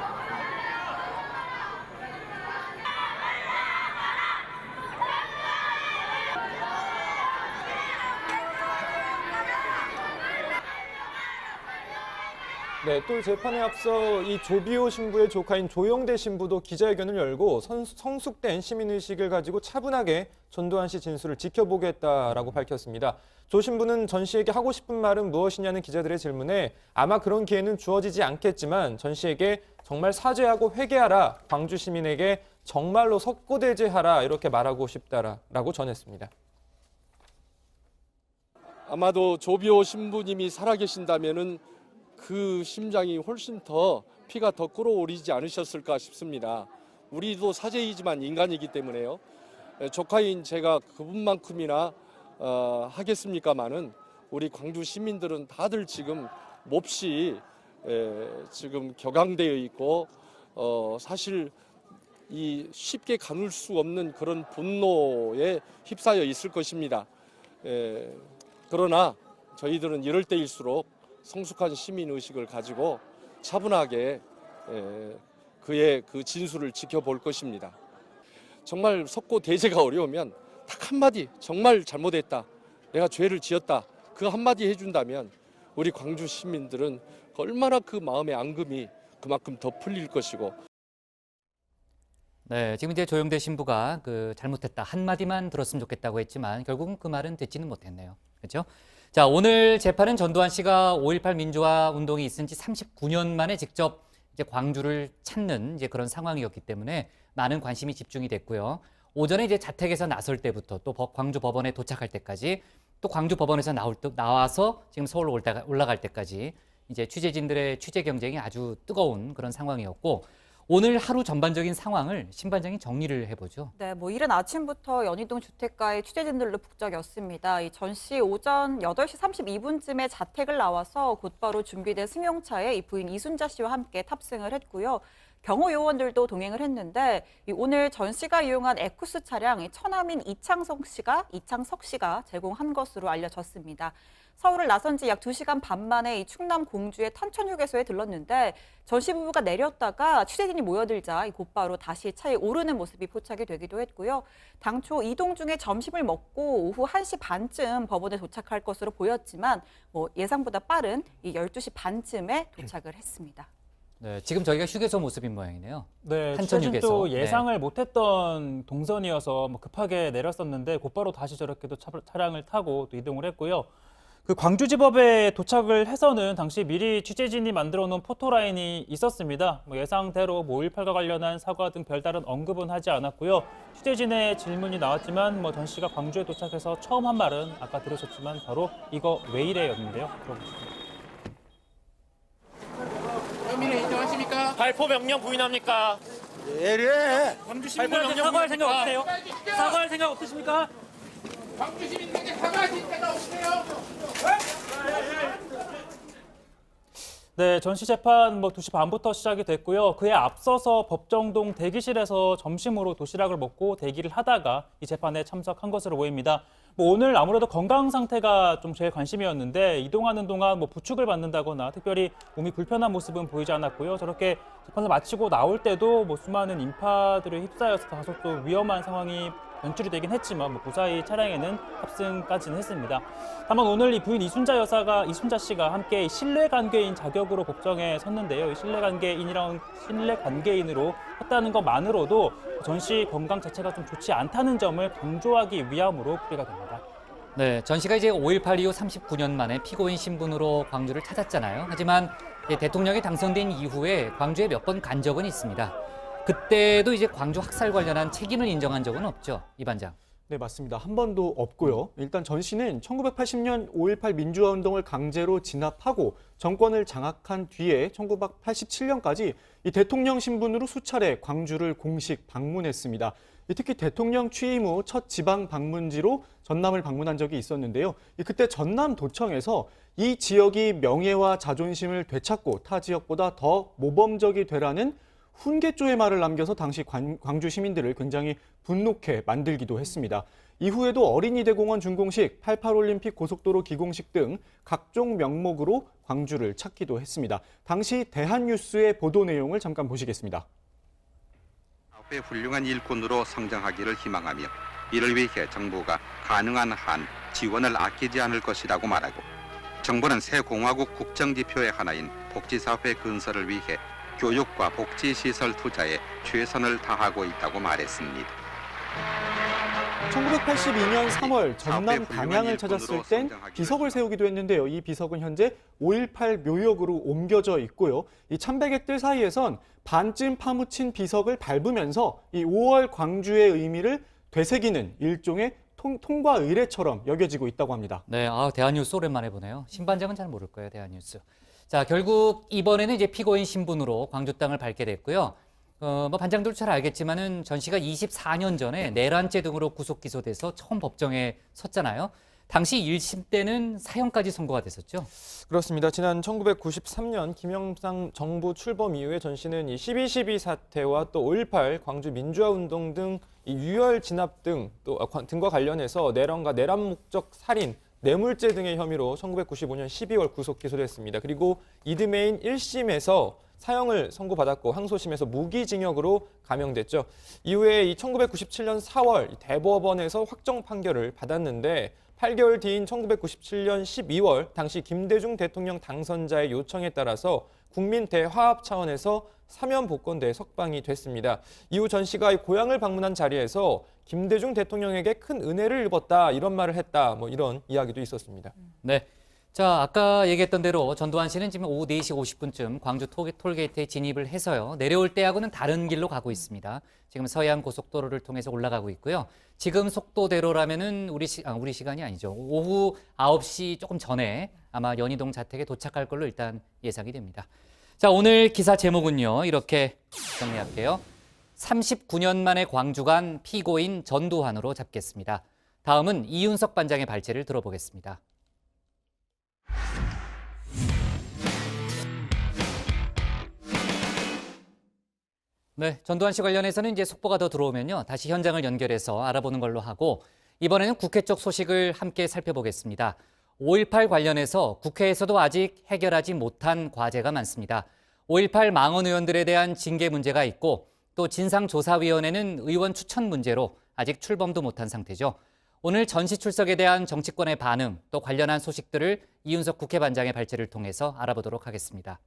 [SPEAKER 3] 네, 또 재판에 앞서 이 조비오 신부의 조카인 조영대 신부도 기자회견을 열고 성숙된 시민의식을 가지고 차분하게 전두환 씨 진술을 지켜보겠다라고 밝혔습니다. 조 신부는 전 씨에게 하고 싶은 말은 무엇이냐는 기자들의 질문에 아마 그런 기회는 주어지지 않겠지만 전 씨에게 정말 사죄하고 회개하라, 광주 시민에게 정말로 석고대죄하라 이렇게 말하고 싶다라고 전했습니다.
[SPEAKER 14] 아마도 조비오 신부님이 살아계신다면은 그 심장이 훨씬 더 피가 더 끓어오르지 않으셨을까 싶습니다. 우리도 사제이지만 인간이기 때문에요. 조카인 제가 그분만큼이나 하겠습니까마는 우리 광주 시민들은 다들 지금 몹시 지금 격앙되어 있고 사실 이 쉽게 가눌 수 없는 그런 분노에 휩싸여 있을 것입니다. 그러나 저희들은 이럴 때일수록 성숙한 시민 의식을 가지고 차분하게 그의 그 진술을 지켜볼 것입니다. 정말 석고 대제가 어려우면 딱 한마디 정말 잘못했다. 내가 죄를 지었다. 그 한마디 해준다면 우리 광주 시민들은 얼마나 그 마음의 앙금이 그만큼 더 풀릴 것이고.
[SPEAKER 1] 네, 지금 이제 조영대 신부가 그 잘못했다 한마디만 들었으면 좋겠다고 했지만 결국은 그 말은 듣지는 못했네요. 그렇죠? 자, 오늘 재판은 전두환 씨가 5.18 민주화 운동이 있은 지 39년 만에 직접 이제 광주를 찾는 이제 그런 상황이었기 때문에 많은 관심이 집중이 됐고요. 오전에 이제 자택에서 나설 때부터 또 광주 법원에 도착할 때까지 또 광주 법원에서 나와서 지금 서울로 올라갈 때까지 이제 취재진들의 취재 경쟁이 아주 뜨거운 그런 상황이었고 오늘 하루 전반적인 상황을 신반장이 정리를 해보죠.
[SPEAKER 12] 네, 이른 아침부터 연희동 주택가의 취재진들로 북적였습니다. 이 전 씨 오전 8시 32분쯤에 자택을 나와서 곧바로 준비된 승용차에 이 부인 이순자 씨와 함께 탑승을 했고요. 경호 요원들도 동행을 했는데 오늘 전 씨가 이용한 에쿠스 차량 처남인 이창석 씨가 제공한 것으로 알려졌습니다. 서울을 나선 지 약 2시간 반 만에 이 충남 공주의 탄천휴게소에 들렀는데 전 씨 부부가 내렸다가 취재진이 모여들자 곧바로 다시 차에 오르는 모습이 포착이 되기도 했고요. 당초 이동 중에 점심을 먹고 오후 1시 반쯤 법원에 도착할 것으로 보였지만 예상보다 빠른 이 12시 반쯤에 도착을 했습니다.
[SPEAKER 1] 네, 지금 저희가 휴게소 모습인 모양이네요.
[SPEAKER 2] 네,
[SPEAKER 1] 탄천 휴게소.
[SPEAKER 2] 취재진도 예상을 못했던 동선이어서 급하게 내렸었는데 곧바로 다시 저렇게 또 차량을 타고 또 이동을 했고요. 그 광주지법에 도착을 해서는 당시 미리 취재진이 만들어 놓은 포토라인이 있었습니다. 예상대로 5.18과 관련한 사과 등 별다른 언급은 하지 않았고요. 취재진의 질문이 나왔지만 전 씨가 광주에 도착해서 처음 한 말은 아까 들으셨지만 바로 이거 왜 이래였는데요. 들어보시죠.
[SPEAKER 8] 혐의를 인정하십니까? 발포 명령 부인합니까?
[SPEAKER 7] 예래.
[SPEAKER 8] 광주 시민들한테 사과할 생각 없으세요? 사과할 생각 없으십니까?
[SPEAKER 7] 광주 시민들에게 사과하실 때가 없어요.
[SPEAKER 2] 네, 전 씨 재판 2시 반부터 시작이 됐고요. 그에 앞서서 법정동 대기실에서 점심으로 도시락을 먹고 대기를 하다가 이 재판에 참석한 것으로 보입니다. 오늘 아무래도 건강 상태가 좀 제일 관심이었는데 이동하는 동안 부축을 받는다거나 특별히 몸이 불편한 모습은 보이지 않았고요. 저렇게 재판을 마치고 나올 때도 수많은 인파들에 휩싸여서 다소 또 위험한 상황이 연출이 되긴 했지만 무사히 차량에는 탑승까지는 했습니다. 다만 오늘 이 부인 이순자 씨가 함께 신뢰관계인 자격으로 법정에 섰는데요. 이 신뢰관계인으로 했다는 것만으로도 전 씨 건강 자체가 좀 좋지 않다는 점을 강조하기 위함으로 풀이가 됩니다.
[SPEAKER 1] 네, 전 씨가 이제 5.18 이후 39년 만에 피고인 신분으로 광주를 찾았잖아요. 하지만 대통령이 당선된 이후에 광주에 몇 번 간 적은 있습니다. 그때도 이제 광주 학살 관련한 책임을 인정한 적은 없죠, 이 반장.
[SPEAKER 11] 네, 맞습니다. 한 번도 없고요. 일단 전 씨는 1980년 5.18 민주화 운동을 강제로 진압하고 정권을 장악한 뒤에 1987년까지 이 대통령 신분으로 수차례 광주를 공식 방문했습니다. 특히 대통령 취임 후 첫 지방 방문지로 전남을 방문한 적이 있었는데요. 그때 전남도청에서 이 지역이 명예와 자존심을 되찾고 타 지역보다 더 모범적이 되라는 훈계조의 말을 남겨서 당시 광주 시민들을 굉장히 분노케 만들기도 했습니다. 이후에도 어린이대공원 준공식, 88올림픽 고속도로 기공식 등 각종 명목으로 광주를 찾기도 했습니다. 당시 대한뉴스의 보도 내용을 잠깐 보시겠습니다.
[SPEAKER 15] 사회의 훌륭한 일꾼으로 성장하기를 희망하며 이를 위해 정부가 가능한 한 지원을 아끼지 않을 것이라고 말하고 정부는 새 공화국 국정지표의 하나인 복지사회 건설을 위해 교육과 복지시설 투자에 최선을 다하고 있다고 말했습니다.
[SPEAKER 11] 1982년 3월 전남 담양을 찾았을 땐 비석을 세우기도 했는데요. 이 비석은 현재 5.18 묘역으로 옮겨져 있고요. 이 참배객들 사이에선 반쯤 파묻힌 비석을 밟으면서 이 5월 광주의 의미를 되새기는 일종의 통과 의례처럼 여겨지고 있다고 합니다.
[SPEAKER 1] 네, 대한뉴스 오랜만에 보네요. 신반장은 잘 모를 거예요, 대한뉴스. 자, 결국 이번에는 이제 피고인 신분으로 광주 땅을 밟게 됐고요. 반장들도 잘 알겠지만은 전 씨가 24년 전에 내란죄 등으로 구속 기소돼서 처음 법정에 섰잖아요. 당시 1심 때는 사형까지 선고가 됐었죠.
[SPEAKER 3] 그렇습니다. 지난 1993년 김영삼 정부 출범 이후에 전 씨는 이 12.12 사태와 또 5.18 광주 민주화운동 등 이 유혈 진압 등과 관련해서 내란과 내란 목적 살인 뇌물죄 등의 혐의로 1995년 12월 구속 기소됐습니다. 그리고 이듬해인 1심에서 사형을 선고받았고 항소심에서 무기징역으로 감형됐죠. 이후에 이 1997년 4월 대법원에서 확정 판결을 받았는데 8개월 뒤인 1997년 12월 당시 김대중 대통령 당선자의 요청에 따라서 국민 대화합 차원에서 사면 복권돼 석방이 됐습니다. 이후 전 씨가 고향을 방문한 자리에서 김대중 대통령에게 큰 은혜를 입었다 이런 말을 했다 뭐 이런 이야기도 있었습니다.
[SPEAKER 1] 네. 자, 아까 얘기했던 대로 전두환 씨는 지금 오후 4시 50분쯤 광주 톨게이트에 진입을 해서요. 내려올 때하고는 다른 길로 가고 있습니다. 지금 서해안 고속도로를 통해서 올라가고 있고요. 지금 속도대로라면은 우리 시간이 아니죠. 오후 9시 조금 전에 아마 연희동 자택에 도착할 걸로 일단 예상이 됩니다. 자, 오늘 기사 제목은요. 이렇게 정리할게요. 39년 만에 광주 간 피고인 전두환으로 잡겠습니다. 다음은 이윤석 반장의 발제를 들어보겠습니다. 네, 전두환 씨 관련해서는 이제 속보가 더 들어오면요. 다시 현장을 연결해서 알아보는 걸로 하고 이번에는 국회 쪽 소식을 함께 살펴보겠습니다. 5.18 관련해서 국회에서도 아직 해결하지 못한 과제가 많습니다. 5.18 망언 의원들에 대한 징계 문제가 있고 또 진상조사위원회는 의원 추천 문제로 아직 출범도 못한 상태죠. 오늘 전시 출석에 대한 정치권의 반응 또 관련한 소식들을 이윤석 국회반장의 발제를 통해서 알아보도록 하겠습니다.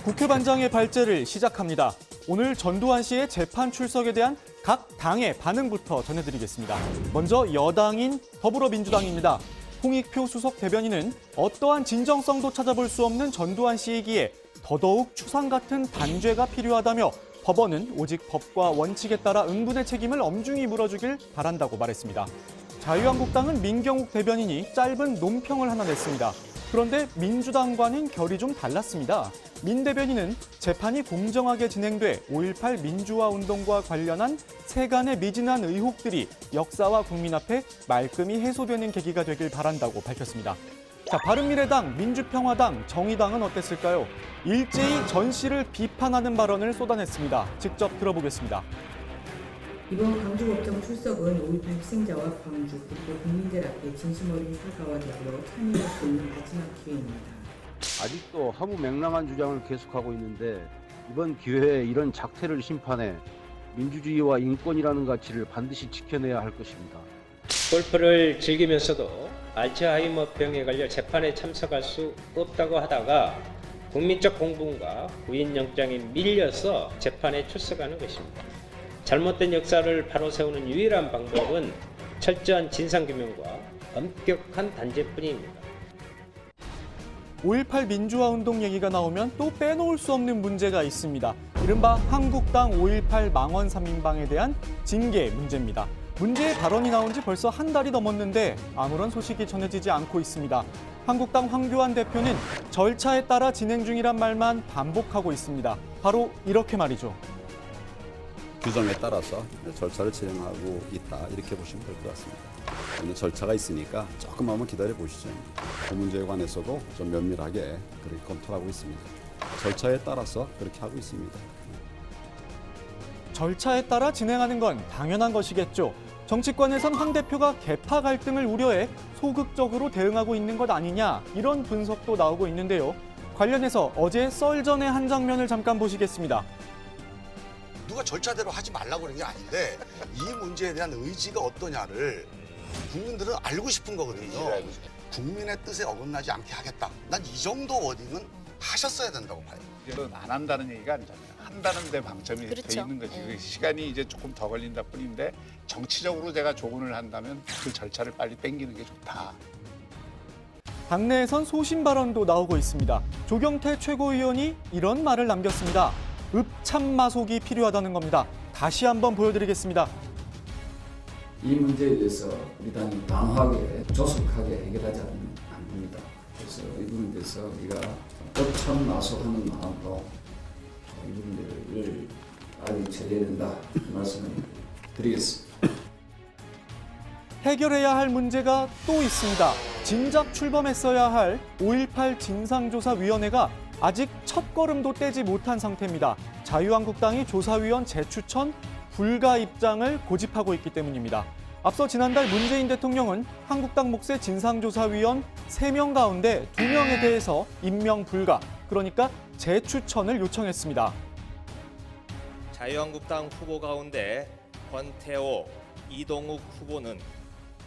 [SPEAKER 11] 국회반장의 발제를 시작합니다. 오늘 전두환 씨의 재판 출석에 대한 각 당의 반응부터 전해드리겠습니다. 먼저 여당인 더불어민주당입니다. 홍익표 수석 대변인은 어떠한 진정성도 찾아볼 수 없는 전두환 씨이기에 더더욱 추상 같은 단죄가 필요하다며 법원은 오직 법과 원칙에 따라 응분의 책임을 엄중히 물어주길 바란다고 말했습니다. 자유한국당은 민경욱 대변인이 짧은 논평을 하나 냈습니다. 그런데 민주당과는 결이 좀 달랐습니다. 민 대변인은 재판이 공정하게 진행돼 5.18 민주화 운동과 관련한 세간의 미진한 의혹들이 역사와 국민 앞에 말끔히 해소되는 계기가 되길 바란다고 밝혔습니다. 자, 바른미래당, 민주평화당, 정의당은 어땠을까요? 일제히 전 씨를 비판하는 발언을 쏟아냈습니다. 직접 들어보겠습니다.
[SPEAKER 16] 이번 광주법정 출석은 5.18 희생자와 광주 그리고 국민들 앞에 진심 어린 사과와 더불어 참여할 수 있는 마지막 기회입니다.
[SPEAKER 17] 아직도 허무맹랑한 주장을 계속하고 있는데 이번 기회에 이런 작태를 심판해 민주주의와 인권이라는 가치를 반드시 지켜내야 할 것입니다.
[SPEAKER 9] 골프를 즐기면서도 알츠하이머 병에 걸려 재판에 참석할 수 없다고 하다가 국민적 공분과 구인영장에 밀려서 재판에 출석하는 것입니다. 잘못된 역사를 바로 세우는 유일한 방법은 철저한 진상규명과 엄격한 단죄뿐입니다.
[SPEAKER 11] 5.18 민주화 운동 얘기가 나오면 또 빼놓을 수 없는 문제가 있습니다. 이른바 한국당 5.18 망원 3인방에 대한 징계 문제입니다. 문제의 발언이 나온 지 벌써 한 달이 넘었는데 아무런 소식이 전해지지 않고 있습니다. 한국당 황교안 대표는 절차에 따라 진행 중이란 말만 반복하고 있습니다. 바로 이렇게 말이죠.
[SPEAKER 18] 규정에 따라서 절차를 진행하고 있다 이렇게 보시면 될 것 같습니다. 오늘 절차가 있으니까 조금 한번 기다려 보시죠. 그 문제에 관해서도 좀 면밀하게 그렇게 검토하고 있습니다. 절차에 따라서 그렇게 하고 있습니다.
[SPEAKER 11] 절차에 따라 진행하는 건 당연한 것이겠죠. 정치권에선 황 대표가 계파 갈등을 우려해 소극적으로 대응하고 있는 것 아니냐 이런 분석도 나오고 있는데요. 관련해서 어제 썰전의 한 장면을 잠깐 보시겠습니다.
[SPEAKER 19] 누가 절차대로 하지 말라고 그런 게 아닌데 이 문제에 대한 의지가 어떠냐를 국민들은 알고 싶은 거거든요. 국민의 뜻에 어긋나지 않게 하겠다. 난 이 정도 워딩은 하셨어야 된다고 봐요.
[SPEAKER 20] 이건 안 한다는 얘기가 아니잖아요. 한다는 데 방점이 돼 있는 거지. 시간이 이제 조금 더 걸린다 뿐인데 정치적으로 제가 조언을 한다면 그 절차를 빨리 당기는 게 좋다.
[SPEAKER 11] 당내에선 소신 발언도 나오고 있습니다. 조경태 최고위원이 이런 말을 남겼습니다. 읍참마속이 필요하다는 겁니다. 다시 한번 보여드리겠습니다.
[SPEAKER 10] 이 문제에 대해서 우리 당이 단호하게 조속하게 해결하지 않습니다. 그래서 이 부분에 대해서 우리가 읍참마속하는 마음으로 이 문제를 빨리 처리해야 된다 그 말씀을 드리겠습니다.
[SPEAKER 11] 해결해야 할 문제가 또 있습니다. 진작 출범했어야 할 5.18 진상조사위원회가 아직 첫걸음도 떼지 못한 상태입니다. 자유한국당이 조사위원 재추천 불가 입장을 고집하고 있기 때문입니다. 앞서 지난달 문재인 대통령은 한국당 몫의 진상조사위원 3명 가운데 2명에 대해서 임명 불가, 그러니까 재추천을 요청했습니다.
[SPEAKER 21] 자유한국당 후보 가운데 권태호, 이동욱 후보는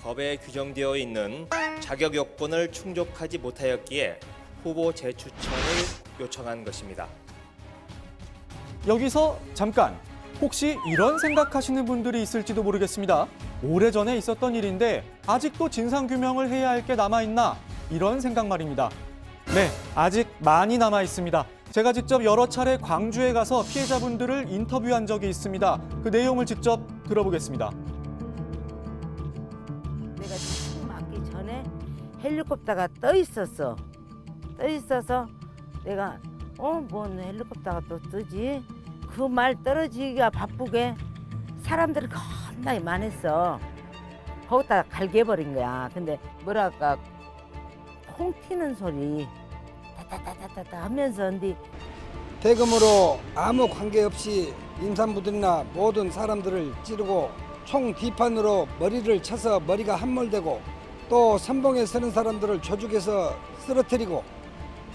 [SPEAKER 21] 법에 규정되어 있는 자격 요건을 충족하지 못하였기에 후보 재추천을 요청한 것입니다.
[SPEAKER 11] 여기서 잠깐, 혹시 이런 생각하시는 분들이 있을지도 모르겠습니다. 오래전에 있었던 일인데 아직도 진상규명을 해야 할 게 남아있나? 이런 생각 말입니다. 네, 아직 많이 남아있습니다. 제가 직접 여러 차례 광주에 가서 피해자분들을 인터뷰한 적이 있습니다. 그 내용을 직접 들어보겠습니다.
[SPEAKER 22] 내가 처음 맞기 전에 헬리콥터가 떠 있었어. 떠 있어서 내가 뭔 헬리콥터가 또 뜨지? 그 말 떨어지기가 바쁘게 사람들이 겁나게 많았어. 거기다가 갈겨버린 거야. 근데 뭐랄까 콩 튀는 소리 따따따따따 하면서
[SPEAKER 23] 대금으로 아무 관계없이 임산부들이나 모든 사람들을 찌르고 총 뒤판으로 머리를 쳐서 머리가 함몰되고 또 선봉에 서는 사람들을 조죽해서 쓰러뜨리고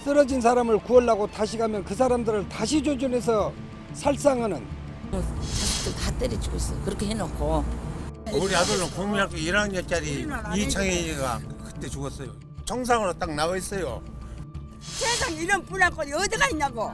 [SPEAKER 23] 쓰러진 사람을 구하려고 다시 가면 그 사람들을 다시 조준해서 살상하는
[SPEAKER 22] 자식들 다 때려치고 있어. 그렇게 해놓고
[SPEAKER 24] 우리 아들은 국민학교 1학년짜리 이창현이가 그때 죽었어요. 정상으로 딱 나와 있어요.
[SPEAKER 25] 세상 이런 분할권이 어디가 있냐고.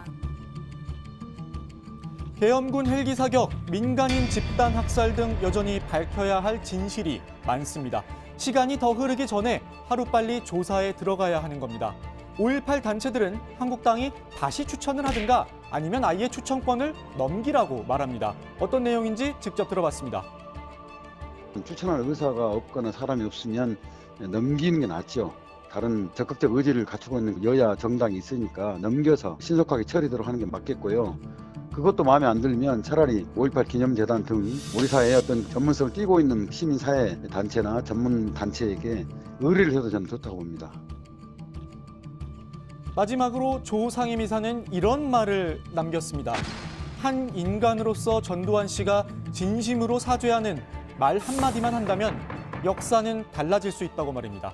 [SPEAKER 11] 계엄군 헬기 사격, 민간인 집단 학살 등 여전히 밝혀야 할 진실이 많습니다. 시간이 더 흐르기 전에 하루빨리 조사에 들어가야 하는 겁니다. 5.18 단체들은 한국당이 다시 추천을 하든가 아니면 아예 추천권을 넘기라고 말합니다. 어떤 내용인지 직접 들어봤습니다.
[SPEAKER 17] 추천할 의사가 없거나 사람이 없으면 넘기는 게 낫죠. 다른 적극적 의지를 갖추고 있는 여야 정당이 있으니까 넘겨서 신속하게 처리되도록 하는 게 맞겠고요. 그것도 마음에 안 들면 차라리 5.18 기념재단 등 우리 사회에 어떤 전문성을 띠고 있는 시민사회 단체나 전문 단체에게 의뢰를 해도 저는 좋다고 봅니다.
[SPEAKER 11] 마지막으로 조 상임이사는 이런 말을 남겼습니다. 한 인간으로서 전두환 씨가 진심으로 사죄하는 말 한마디만 한다면 역사는 달라질 수 있다고 말입니다.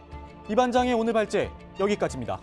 [SPEAKER 11] 이 반장의 오늘 발제 여기까지입니다.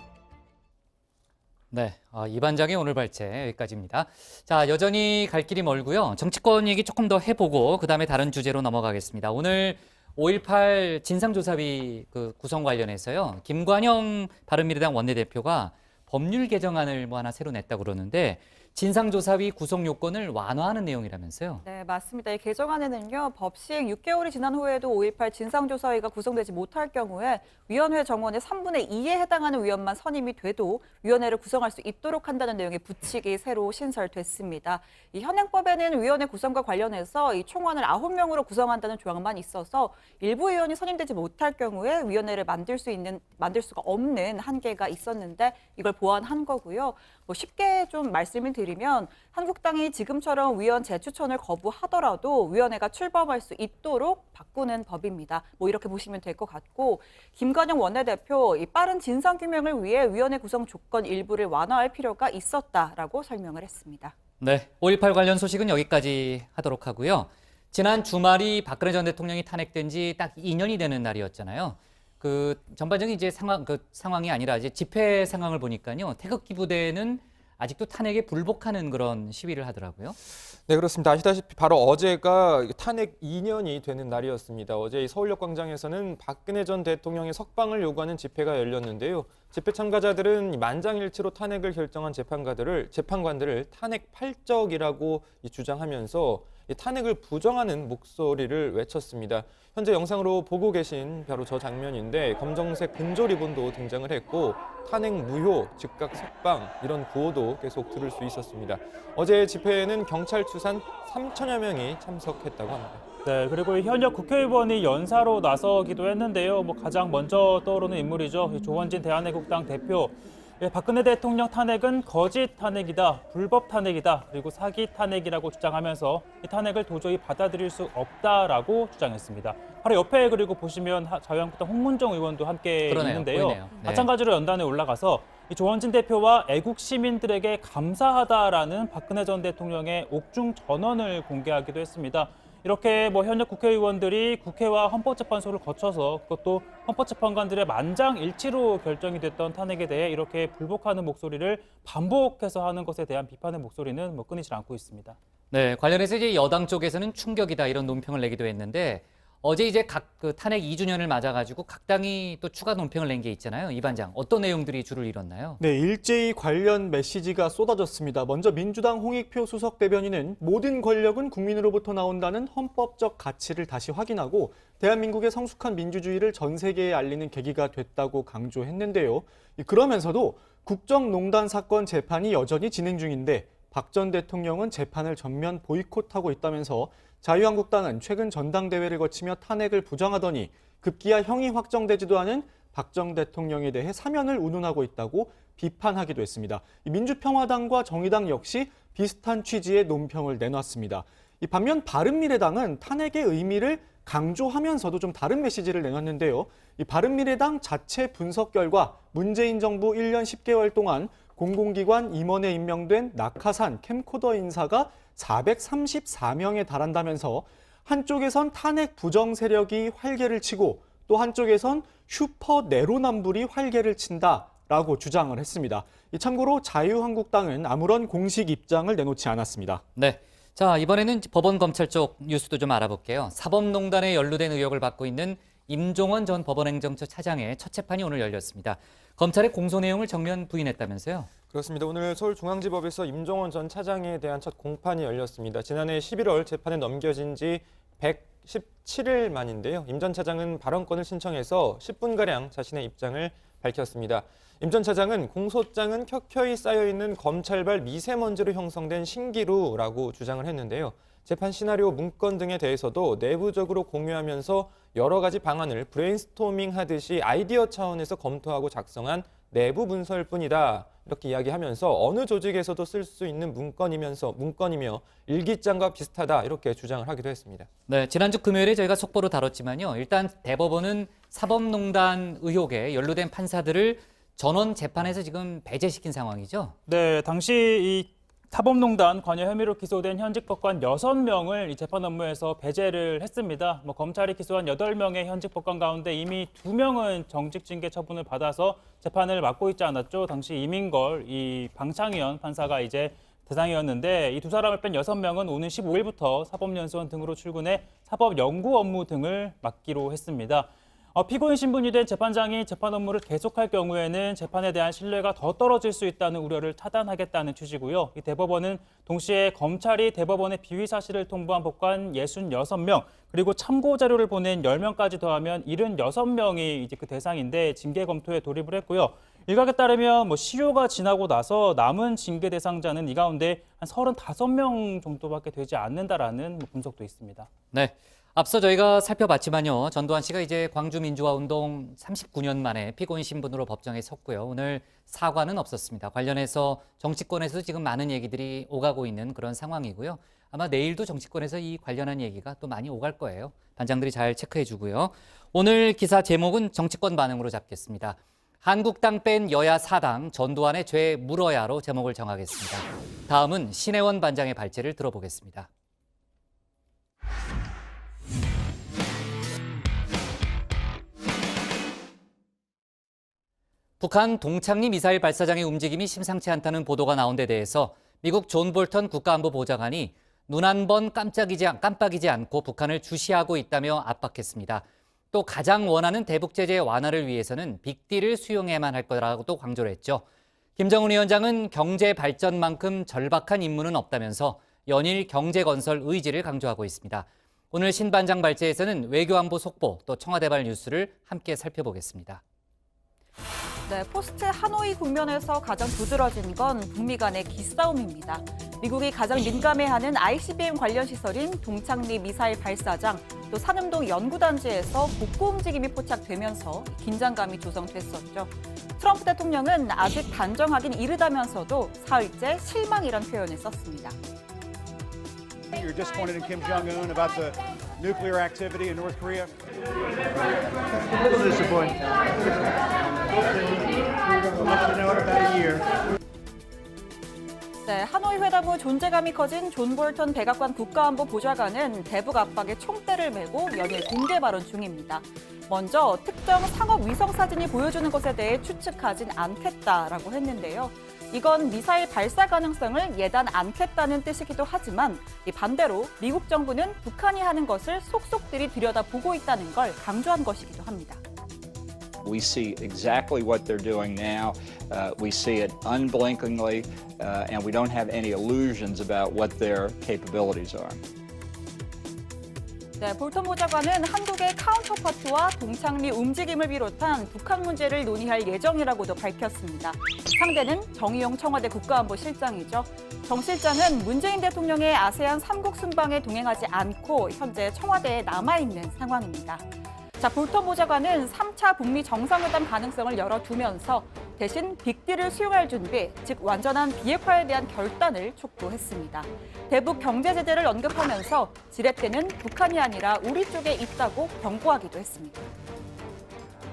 [SPEAKER 1] 네, 이 반장의 오늘 발제 여기까지입니다. 자, 여전히 갈 길이 멀고요. 정치권 얘기 조금 더 해보고 그다음에 다른 주제로 넘어가겠습니다. 오늘 5.18 진상조사위 구성 관련해서요. 김관영 바른미래당 원내대표가 법률 개정안을 하나 새로 냈다고 그러는데 진상조사위 구성 요건을 완화하는 내용이라면서요?
[SPEAKER 12] 네, 맞습니다. 이 개정안에는요, 법 시행 6개월이 지난 후에도 5.18 진상조사위가 구성되지 못할 경우에 위원회 정원의 3분의 2에 해당하는 위원만 선임이 돼도 위원회를 구성할 수 있도록 한다는 내용의 부칙이 새로 신설됐습니다. 이 현행법에는 위원회 구성과 관련해서 이 총원을 9명으로 구성한다는 조항만 있어서 일부 의원이 선임되지 못할 경우에 위원회를 만들 수가 없는 한계가 있었는데 이걸 보완한 거고요. 쉽게 좀 말씀을 드리면 한국당이 지금처럼 위원 재추천을 거부하더라도 위원회가 출범할 수 있도록 바꾸는 법입니다. 이렇게 보시면 될 것 같고 김관영 원내대표 이 빠른 진상규명을 위해 위원회 구성 조건 일부를 완화할 필요가 있었다라고 설명을 했습니다.
[SPEAKER 1] 네, 5.18 관련 소식은 여기까지 하도록 하고요. 지난 주말이 박근혜 전 대통령이 탄핵된 지 딱 2년이 되는 날이었잖아요. 전반적인 이제 상황이 아니라 이제 집회 상황을 보니까요. 태극기 부대는 아직도 탄핵에 불복하는 그런 시위를 하더라고요.
[SPEAKER 3] 네, 그렇습니다. 아시다시피 바로 어제가 탄핵 2년이 되는 날이었습니다. 어제 이 서울역 광장에서는 박근혜 전 대통령의 석방을 요구하는 집회가 열렸는데요. 집회 참가자들은 만장일치로 탄핵을 결정한 재판관들을 탄핵 팔적이라고 주장하면서 탄핵을 부정하는 목소리를 외쳤습니다. 현재 영상으로 보고 계신 바로 저 장면인데 검정색 근조 리본도 등장을 했고 탄핵 무효, 즉각 석방 이런 구호도 계속 들을 수 있었습니다. 어제 집회에는 경찰 추산 3천여 명이 참석했다고 합니다.
[SPEAKER 2] 네, 그리고 현역 국회의원이 연사로 나서기도 했는데요. 가장 먼저 떠오르는 인물이죠. 조원진 대한애국당 대표. 박근혜 대통령 탄핵은 거짓 탄핵이다, 불법 탄핵이다, 그리고 사기 탄핵이라고 주장하면서 이 탄핵을 도저히 받아들일 수 없다라고 주장했습니다. 바로 옆에 그리고 보시면 자유한국당 홍문정 의원도 함께 있는데요.
[SPEAKER 1] 보이네요. 네.
[SPEAKER 2] 마찬가지로 연단에 올라가서 이 조원진 대표와 애국 시민들에게 감사하다라는 박근혜 전 대통령의 옥중 전언을 공개하기도 했습니다. 이렇게 뭐 현역 국회의원들이 국회와 헌법재판소를 거쳐서 그것도 헌법재판관들의 만장일치로 결정이 됐던 탄핵에 대해 이렇게 불복하는 목소리를 반복해서 하는 것에 대한 비판의 목소리는 뭐 끊이질 않고 있습니다.
[SPEAKER 1] 네, 관련해서 이제 여당 쪽에서는 충격이다 이런 논평을 내기도 했는데 어제 이제 각 그 탄핵 2주년을 맞아가지고 각 당이 또 추가 논평을 낸 게 있잖아요. 이 반장, 어떤 내용들이 줄을 이뤘나요?
[SPEAKER 11] 네, 일제히 관련 메시지가 쏟아졌습니다. 먼저 민주당 홍익표 수석 대변인은 모든 권력은 국민으로부터 나온다는 헌법적 가치를 다시 확인하고 대한민국의 성숙한 민주주의를 전 세계에 알리는 계기가 됐다고 강조했는데요. 그러면서도 국정농단 사건 재판이 여전히 진행 중인데 박 전 대통령은 재판을 전면 보이콧하고 있다면서 자유한국당은 최근 전당대회를 거치며 탄핵을 부정하더니 급기야 형이 확정되지도 않은 박 전 대통령에 대해 사면을 운운하고 있다고 비판하기도 했습니다. 민주평화당과 정의당 역시 비슷한 취지의 논평을 내놨습니다. 반면 바른미래당은 탄핵의 의미를 강조하면서도 좀 다른 메시지를 내놨는데요. 바른미래당 자체 분석 결과 문재인 정부 1년 10개월 동안 공공기관 임원에 임명된 낙하산 캠코더 인사가 434명에 달한다면서 한쪽에선 탄핵 부정 세력이 활개를 치고 또 한쪽에선 슈퍼 내로남불이 활개를 친다라고 주장을 했습니다. 참고로 자유한국당은 아무런 공식 입장을 내놓지 않았습니다.
[SPEAKER 1] 네. 자, 이번에는 법원 검찰 쪽 뉴스도 좀 알아볼게요. 사법농단에 연루된 의혹을 받고 있는 임종원 전 법원행정처 차장의 첫 재판이 오늘 열렸습니다. 검찰의 공소 내용을 정면 부인했다면서요?
[SPEAKER 3] 그렇습니다. 오늘 서울중앙지법에서 임종원 전 차장에 대한 첫 공판이 열렸습니다. 지난해 11월 재판에 넘겨진 지 117일 만인데요. 임 전 차장은 발언권을 신청해서 10분가량 자신의 입장을 밝혔습니다. 임 전 차장은 공소장은 켜켜이 쌓여있는 검찰발 미세먼지로 형성된 신기루라고 주장을 했는데요. 재판 시나리오 문건 등에 대해서도 내부적으로 공유하면서 여러 가지 방안을 브레인스토밍 하듯이 아이디어 차원에서 검토하고 작성한 내부 문서일 뿐이다. 이렇게 이야기하면서 어느 조직에서도 쓸 수 있는 문건이며 일기장과 비슷하다. 이렇게 주장을 하기도 했습니다.
[SPEAKER 1] 네, 지난주 금요일에 저희가 속보로 다뤘지만요. 일단 대법원은 사법농단 의혹에 연루된 판사들을 전원 재판에서 지금 배제시킨 상황이죠?
[SPEAKER 2] 네, 당시 이 사법농단 관여 혐의로 기소된 현직 법관 6명을 이 재판 업무에서 배제를 했습니다. 검찰이 기소한 8명의 현직 법관 가운데 이미 2명은 정직 징계 처분을 받아서 재판을 맡고 있지 않았죠. 당시 이민걸, 이 방창현 판사가 이제 대상이었는데 이 두 사람을 뺀 6명은 오는 15일부터 사법연수원 등으로 출근해 사법 연구 업무 등을 맡기로 했습니다. 피고인 신분이 된 재판장이 재판 업무를 계속할 경우에는 재판에 대한 신뢰가 더 떨어질 수 있다는 우려를 차단하겠다는 취지고요. 이 대법원은 동시에 검찰이 대법원에 비위 사실을 통보한 법관 66명 그리고 참고 자료를 보낸 10명까지 더하면 76명이 이제 그 대상인데 징계 검토에 돌입을 했고요. 일각에 따르면 시효가 지나고 나서 남은 징계 대상자는 이 가운데 한 35명 정도밖에 되지 않는다라는 분석도 있습니다.
[SPEAKER 1] 네. 앞서 저희가 살펴봤지만요. 전두환 씨가 이제 광주 민주화 운동 39년 만에 피고인 신분으로 법정에 섰고요. 오늘 사과는 없었습니다. 관련해서 정치권에서 지금 많은 얘기들이 오가고 있는 그런 상황이고요. 아마 내일도 정치권에서 이 관련한 얘기가 또 많이 오갈 거예요. 반장들이 잘 체크해 주고요. 오늘 기사 제목은 정치권 반응으로 잡겠습니다. 한국당 뺀 여야 4당 전두환의 죄 물어야로 제목을 정하겠습니다. 다음은 신혜원 반장의 발제를 들어보겠습니다. 북한 동창리 미사일 발사장의 움직임이 심상치 않다는 보도가 나온 데 대해서 미국 존 볼턴 국가안보보좌관이 눈 한 번 깜빡이지 않고 북한을 주시하고 있다며 압박했습니다. 또 가장 원하는 대북 제재 완화를 위해서는 빅딜을 수용해야만 할 거라고도 강조를 했죠. 김정은 위원장은 경제 발전만큼 절박한 임무는 없다면서 연일 경제 건설 의지를 강조하고 있습니다. 오늘 신 반장 발제에서는 외교안보 속보 또 청와대발 뉴스를 함께 살펴보겠습니다.
[SPEAKER 12] 네, 포스트 하노이 국면에서 가장 두드러진 건 북미 간의 기싸움입니다. 미국이 가장 민감해하는 ICBM 관련 시설인 동창리 미사일 발사장, 또 산음동 연구단지에서 복구 움직임이 포착되면서 긴장감이 조성됐었죠. 트럼프 대통령은 아직 단정하긴 이르다면서도 사흘째 실망이란 표현을 썼습니다.
[SPEAKER 8] You're disappointed in Kim Jong-un about the nuclear activity in North Korea? A little disappointed. We'll let you know in about a year.
[SPEAKER 12] 네, 하노이 회담 후 존재감이 커진 존 볼턴 백악관 국가안보 보좌관은 대북 압박에 총대를 메고 연일 공개 발언 중입니다. 먼저 특정 상업 위성 사진이 보여주는 것에 대해 추측하진 않겠다라고 했는데요. 이건 미사일 발사 가능성을 예단 않겠다는 뜻이기도 하지만 반대로 미국 정부는 북한이 하는 것을 속속들이 들여다보고 있다는 걸 강조한 것이기도 합니다.
[SPEAKER 4] We see exactly what they're doing now. We see it unblinkingly, and we don't have any illusions about what their capabilities are.
[SPEAKER 12] 네, 볼턴 보좌관은 한국의 카운터파트와 동창리 움직임을 비롯한 북한 문제를 논의할 예정이라고도 밝혔습니다. 상대는 정의용 청와대 국가안보실장이죠. 정 실장은 문재인 대통령의 아세안 3국 순방에 동행하지 않고 현재 청와대에 남아있는 상황입니다. 자, 볼턴 보좌관은 3차 북미 정상회담 가능성을 열어두면서 대신 빅딜을 수용할 준비, 즉 완전한 비핵화에 대한 결단을 촉구했습니다. 대북 경제 제재를 언급하면서 지렛대는 북한이 아니라 우리 쪽에 있다고 경고하기도 했습니다.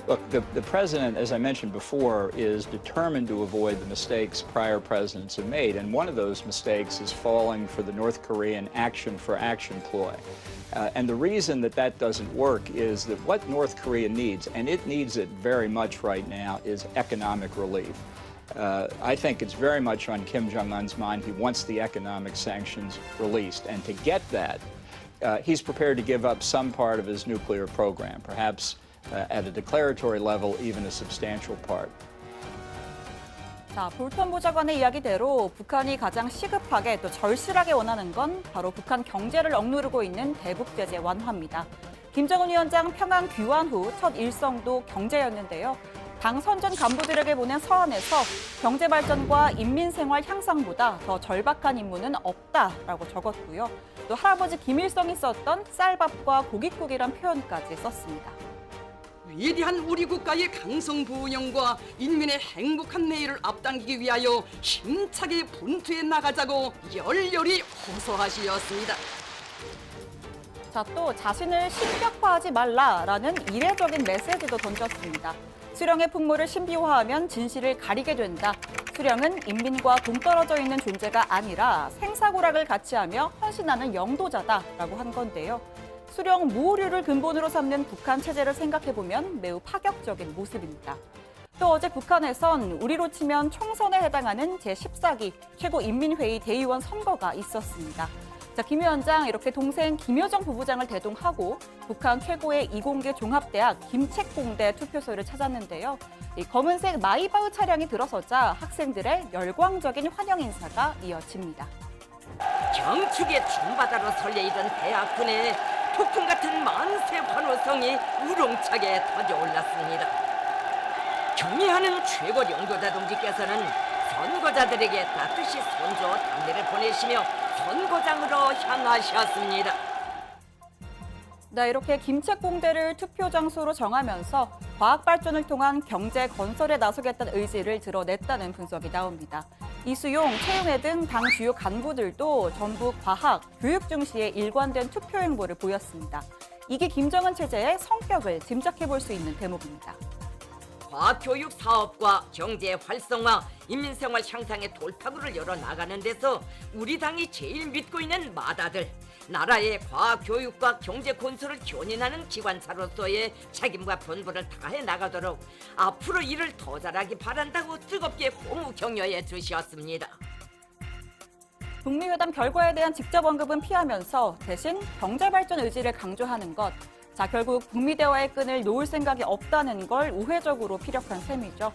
[SPEAKER 4] Look, the president, as I mentioned before, is determined to avoid the mistakes prior presidents have made. And one of those mistakes is falling for the North Korean action for action ploy. And the reason that that doesn't work is that what North Korea needs, and it needs it very much right now, is economic relief. I think it's very much on Kim Jong-un's mind. He wants the economic sanctions released. And to get that, he's prepared to give up some part of his nuclear program, perhaps at a declaratory level, even a substantial part.
[SPEAKER 12] 자, 볼턴 보좌관의 이야기대로 북한이 가장 시급하게 또 절실하게 원하는 건 바로 북한 경제를 억누르고 있는 대북 제재 완화입니다. 김정은 위원장 평양 귀환 후 첫 일성도 경제였는데요. 당 선전 간부들에게 보낸 서한에서 경제 발전과 인민 생활 향상보다 더 절박한 임무는 없다라고 적었고요. 또 할아버지 김일성이 썼던 쌀밥과 고깃국이란 표현까지 썼습니다.
[SPEAKER 25] 위대한 우리 국가의 강성부 운영과 인민의 행복한 내일을 앞당기기 위하여 힘차게 분투해 나가자고 열렬히 호소하시었습니다.
[SPEAKER 12] 자, 또 자신을 신격화하지 말라라는 이례적인 메시지도 던졌습니다. 수령의 풍모를 신비화하면 진실을 가리게 된다. 수령은 인민과 동떨어져 있는 존재가 아니라 생사고락을 같이 하며 헌신하는 영도자다라고 한 건데요. 수령 무오류를 근본으로 삼는 북한 체제를 생각해보면 매우 파격적인 모습입니다. 또 어제 북한에선 우리로 치면 총선에 해당하는 제14기 최고인민회의 대의원 선거가 있었습니다. 자, 김 위원장 이렇게 동생 김여정 부부장을 대동하고 북한 최고의 이공계 종합대학 김책공대 투표소를 찾았는데요. 이 검은색 마이바흐 차량이 들어서자 학생들의 열광적인 환영 인사가 이어집니다.
[SPEAKER 25] 경축의 춤바다로 설레이던 대학군의 폭풍 같은 만세 환호성이 우렁차게 터져올랐습니다. 경의하는 최고 영도자 동지께서는 선거자들에게 따뜻이 선조 담례를 보내시며 선거장으로 향하셨습니다.
[SPEAKER 12] 네, 이렇게 김책공대를 투표 장소로 정하면서 과학 발전을 통한 경제 건설에 나서겠다는 의지를 드러냈다는 분석이 나옵니다. 이수용, 최용해 등 당 주요 간부들도 전부 과학, 교육 중시의 일관된 투표 행보를 보였습니다. 이게 김정은 체제의 성격을 짐작해 볼 수 있는 대목입니다.
[SPEAKER 25] 과학교육 사업과 경제 활성화, 인민생활 향상의 돌파구를 열어나가는 데서 우리 당이 제일 믿고 있는 마다들, 나라의 과학교육과 경제 건설을 견인하는 기관사로서의 책임과 본분을 다해 나가도록 앞으로 일을 더 잘하기 바란다고 뜨겁게 호무 격려해 주셨습니다.
[SPEAKER 12] 북미 회담 결과에 대한 직접 언급은 피하면서 대신 경제 발전 의지를 강조하는 것. 자, 결국 북미 대화의 끈을 놓을 생각이 없다는 걸 우회적으로 피력한 셈이죠.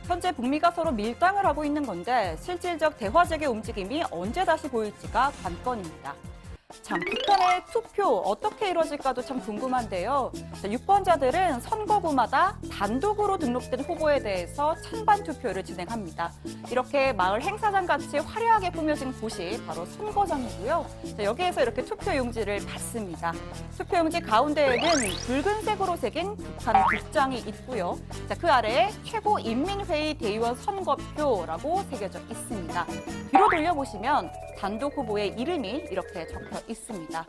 [SPEAKER 12] 현재 북미가 서로 밀당을 하고 있는 건데 실질적 대화 재개 움직임이 언제 다시 보일지가 관건입니다. 참, 북한의 투표 어떻게 이루어질까도 참 궁금한데요. 자, 유권자들은 선거구마다 단독으로 등록된 후보에 대해서 찬반 투표를 진행합니다. 이렇게 마을 행사장 같이 화려하게 꾸며진 곳이 바로 선거장이고요. 자, 여기에서 이렇게 투표용지를 받습니다. 투표용지 가운데에는 붉은색으로 새긴 북한 국장이 있고요. 자, 그 아래에 최고인민회의 대의원 선거표라고 새겨져 있습니다. 뒤로 돌려보시면 단독 후보의 이름이 이렇게 적혀 있습니다.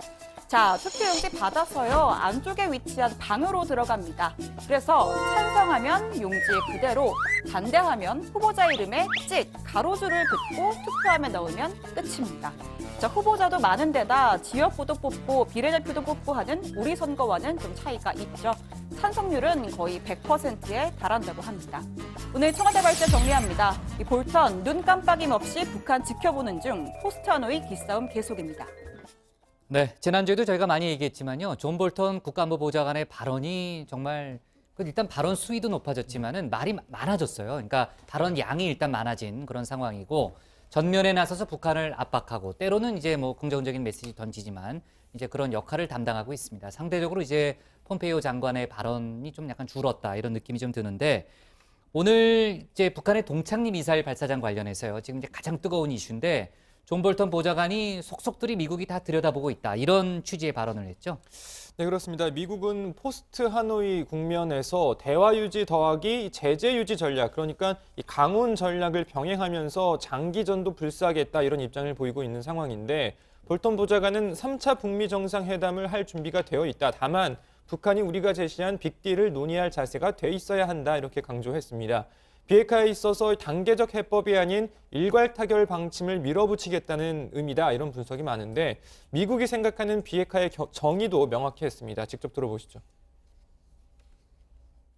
[SPEAKER 12] 자, 투표용지 받아서요. 안쪽에 위치한 방으로 들어갑니다. 그래서 찬성하면 용지에 그대로, 반대하면 후보자 이름에 찍, 가로줄을 긋고 투표함에 넣으면 끝입니다. 자, 후보자도 많은 데다 지역구도 뽑고 비례대표도 뽑고 하는 우리 선거와는 좀 차이가 있죠. 찬성률은 거의 100%에 달한다고 합니다. 오늘 청와대 발제 정리합니다. 이 볼턴 눈 깜빡임 없이 북한 지켜보는 중 포스트 하노이 기싸움 계속입니다.
[SPEAKER 1] 네, 지난주에도 저희가 많이 얘기했지만요. 존 볼턴 국가안보보좌관의 발언이 정말 일단 발언 수위도 높아졌지만은 말이 많아졌어요. 그러니까 발언 양이 일단 많아진 그런 상황이고 전면에 나서서 북한을 압박하고 때로는 이제 뭐 긍정적인 메시지 던지지만 이제 그런 역할을 담당하고 있습니다. 상대적으로 이제 폼페이오 장관의 발언이 좀 약간 줄었다 이런 느낌이 좀 드는데 오늘 이제 북한의 동창리 미사일 발사장 관련해서요. 지금 이제 가장 뜨거운 이슈인데 존 볼턴 보좌관이 속속들이 미국이 다 들여다보고 있다. 이런 취지의 발언을 했죠.
[SPEAKER 3] 네, 그렇습니다. 미국은 포스트 하노이 국면에서 대화 유지 더하기 제재 유지 전략, 그러니까 이 강훈 전략을 병행하면서 장기전도 불사하겠다 이런 입장을 보이고 있는 상황인데 볼턴 보좌관은 3차 북미 정상회담을 할 준비가 되어 있다. 다만 북한이 우리가 제시한 빅딜을 논의할 자세가 돼 있어야 한다 이렇게 강조했습니다. 비핵화에 있어서 단계적 해법이 아닌 일괄 타결 방침을 밀어붙이겠다는 의미다 이런 분석이 많은데 미국이 생각하는 비핵화의 정의도 명확히 했습니다. 직접 들어보시죠.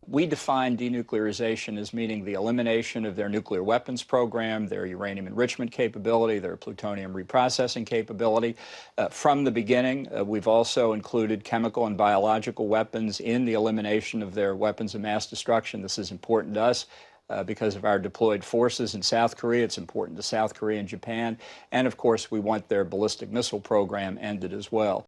[SPEAKER 4] We define denuclearization as meaning the elimination of their nuclear weapons program, their uranium enrichment capability, their plutonium reprocessing capability. From the beginning, we've also included chemical and biological weapons in the elimination of their weapons of mass destruction. This is important to us. Because of our deployed forces in South Korea, it's important to South Korea and Japan. And of course, we want their ballistic missile program ended as well.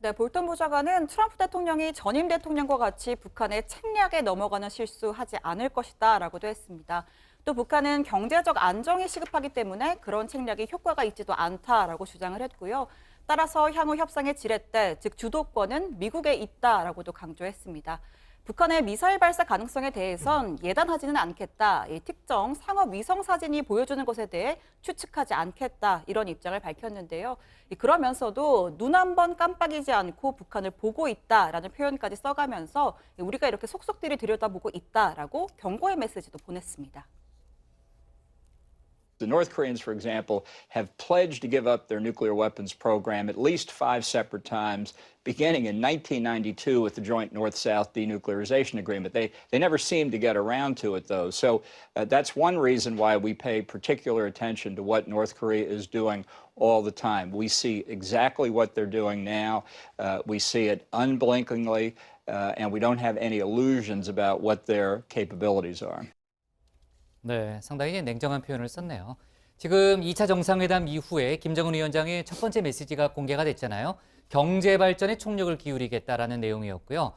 [SPEAKER 12] 네, 볼턴 보좌관은 트럼프 대통령이 전임 대통령과 같이 북한의 책략에 넘어가는 실수하지 않을 것이다 라고도 했습니다. 또 북한은 경제적 안정이 시급하기 때문에 그런 책략이 효과가 있지도 않다라고 주장을 했고요. 따라서 향후 협상의 지렛대, 즉 주도권은 미국에 있다라고도 강조했습니다. 북한의 미사일 발사 가능성에 대해선 예단하지는 않겠다. 이 특정 상업 위성 사진이 보여주는 것에 대해 추측하지 않겠다. 이런 입장을 밝혔는데요. 그러면서도 눈 한 번 깜빡이지 않고 북한을 보고 있다라는 표현까지 써가면서 우리가 이렇게 속속들이 들여다보고 있다라고 경고의 메시지도 보냈습니다.
[SPEAKER 4] The North Koreans, for example, have pledged to give up their nuclear weapons program at least 5 separate times, beginning in 1992 with the joint North-South denuclearization agreement. They never seem to get around to it, though. So that's one reason why we pay particular attention to what North Korea is doing all the time. We see exactly what they're doing now. We see it unblinkingly, and we don't have any illusions about what their capabilities are.
[SPEAKER 1] 네, 상당히 냉정한 표현을 썼네요. 지금 2차 정상회담 이후에 김정은 위원장의 첫 번째 메시지가 공개가 됐잖아요. 경제 발전에 총력을 기울이겠다라는 내용이었고요.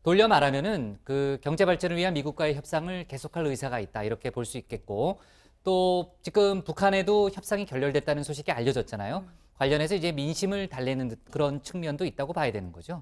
[SPEAKER 1] 돌려 말하면은 그 경제 발전을 위한 미국과의 협상을 계속할 의사가 있다 이렇게 볼 수 있겠고 또 지금 북한에도 협상이 결렬됐다는 소식이 알려졌잖아요. 관련해서 이제 민심을 달래는 그런 측면도 있다고 봐야 되는 거죠.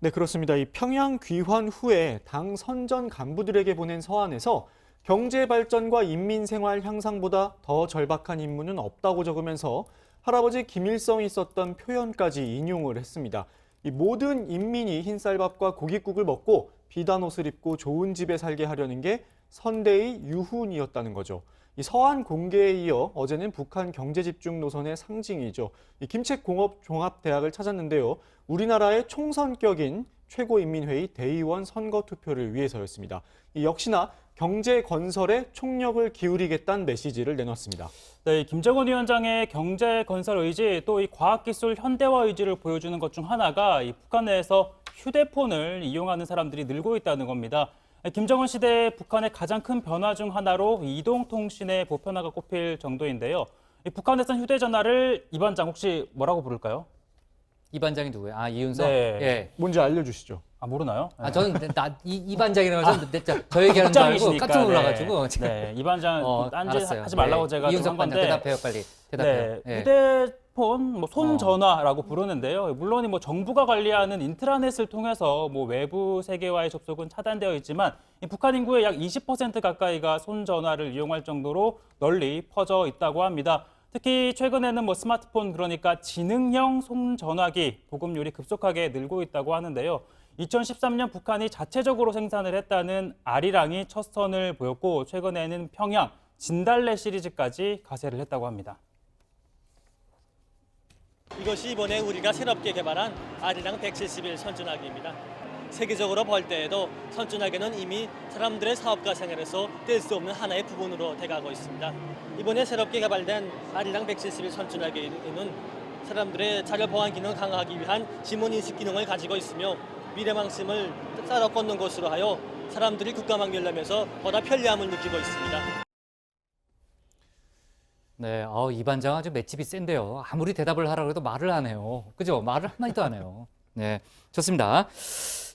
[SPEAKER 11] 네, 그렇습니다. 이 평양 귀환 후에 당 선전 간부들에게 보낸 서한에서 경제 발전과 인민 생활 향상보다 더 절박한 임무는 없다고 적으면서 할아버지 김일성이 썼던 표현까지 인용을 했습니다. 이 모든 인민이 흰쌀밥과 고깃국을 먹고 비단 옷을 입고 좋은 집에 살게 하려는 게 선대의 유훈이었다는 거죠. 이 서한 공개에 이어 어제는 북한 경제 집중 노선의 상징이죠. 이 김책공업종합대학을 찾았는데요. 우리나라의 총선격인 최고인민회의 대의원 선거투표를 위해서였습니다. 이 역시나 경제 건설에 총력을 기울이겠다는 메시지를 내놨습니다.
[SPEAKER 2] 네, 김정은 위원장의 경제 건설 의지 또 이 과학기술 현대화 의지를 보여주는 것 중 하나가 이 북한 내에서 휴대폰을 이용하는 사람들이 늘고 있다는 겁니다. 김정은 시대의 북한의 가장 큰 변화 중 하나로 이동통신의 보편화가 꼽힐 정도인데요. 북한에선 휴대전화를 이 반장 혹시 뭐라고 부를까요?
[SPEAKER 1] 이 반장이 누구예요? 아, 이윤석?
[SPEAKER 2] 네.
[SPEAKER 1] 예.
[SPEAKER 11] 뭔지 알려주시죠.
[SPEAKER 2] 아, 모르나요?
[SPEAKER 1] 아, 저는 이 반장이라고 해서 저 얘기하는 줄 알고 깜짝 놀라가지고.
[SPEAKER 2] 네, 이 반장 딴짓
[SPEAKER 1] 알았어요.
[SPEAKER 2] 하지 말라고
[SPEAKER 1] 네.
[SPEAKER 2] 제가
[SPEAKER 1] 이윤석
[SPEAKER 2] 한
[SPEAKER 1] 반장
[SPEAKER 2] 건데.
[SPEAKER 1] 대답해요, 빨리. 대답해요.
[SPEAKER 2] 네, 휴대폰, 뭐 손전화라고 부르는데요. 물론 뭐 정부가 관리하는 인트라넷을 통해서 뭐 외부 세계와의 접속은 차단되어 있지만 이 북한 인구의 약 20% 가까이가 손전화를 이용할 정도로 널리 퍼져 있다고 합니다. 특히 최근에는 스마트폰, 그러니까 지능형 손전화기 보급률이 급속하게 늘고 있다고 하는데요. 2013년 북한이 자체적으로 생산을 했다는 아리랑이 첫 선을 보였고, 최근에는 평양, 진달래 시리즈까지 가세를 했다고 합니다.
[SPEAKER 5] 이것이 이번에 우리가 새롭게 개발한 아리랑 171 선전화기입니다. 세계적으로 볼 때에도 선전화기는 이미 사람들의 사업과 생활에서 뗄 수 없는 하나의 부분으로 돼가고 있습니다. 이번에 새롭게 개발된 아리랑 171 선전화기는 사람들의 자료 보안 기능을 강화하기 위한 지문 인식 기능을 가지고 있으며 미래망심을 따라 걷는 것으로 하여 사람들이 국가망 열람에서 보다 편리함을 느끼고 있습니다.
[SPEAKER 1] 네, 이 반장 아주 맷집이 센데요. 아무리 대답을 하라고 해도 말을 안 해요. 그죠? 말을 한마디도 안 해요. 네, 좋습니다.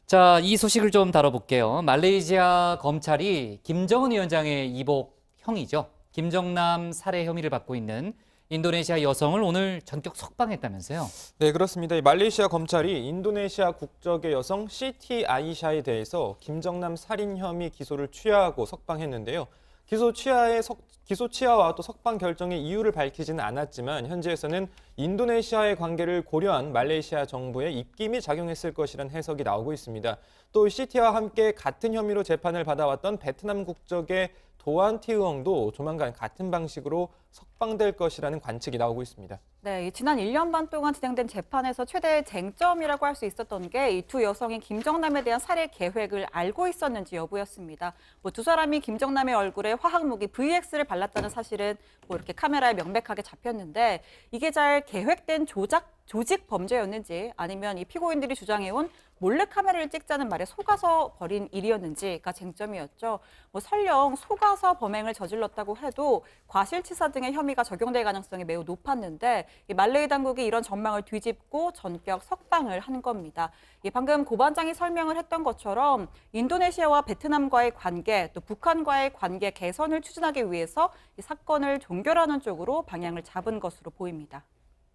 [SPEAKER 1] 자, 이 소식을 좀 다뤄볼게요. 말레이시아 검찰이 김정은 위원장의 이복 형이죠. 김정남 살해 혐의를 받고 있는 인도네시아 여성을 오늘 전격 석방했다면서요?
[SPEAKER 3] 네, 그렇습니다. 말레이시아 검찰이 인도네시아 국적의 여성 시티 아이샤에 대해서 김정남 살인 혐의 기소를 취하하고 석방했는데요. 기소 취하와 또 석방 결정의 이유를 밝히지는 않았지만 현지에서는 인도네시아의 관계를 고려한 말레이시아 정부의 입김이 작용했을 것이라는 해석이 나오고 있습니다. 또 시티와 함께 같은 혐의로 재판을 받아왔던 베트남 국적의 도안 티으엉도 조만간 같은 방식으로 석방될 것이라는 관측이 나오고 있습니다.
[SPEAKER 12] 네, 지난 1년 반 동안 진행된 재판에서 최대의 쟁점이라고 할 수 있었던 게 이 두 여성이 김정남에 대한 살해 계획을 알고 있었는지 여부였습니다. 두 사람이 김정남의 얼굴에 화학무기 VX를 발랐다는 사실은 이렇게 카메라에 명백하게 잡혔는데 이게 잘 계획된 조직 범죄였는지 아니면 이 피고인들이 주장해온 몰래카메라를 찍자는 말에 속아서 벌인 일이었는지가 쟁점이었죠. 설령 속아서 범행을 저질렀다고 해도 과실치사 등의 혐의가 적용될 가능성이 매우 높았는데 이 말레이 당국이 이런 전망을 뒤집고 전격 석방을 한 겁니다. 방금 고 반장이 설명을 했던 것처럼 인도네시아와 베트남과의 관계, 또 북한과의 관계 개선을 추진하기 위해서 이 사건을 종결하는 쪽으로 방향을 잡은 것으로 보입니다.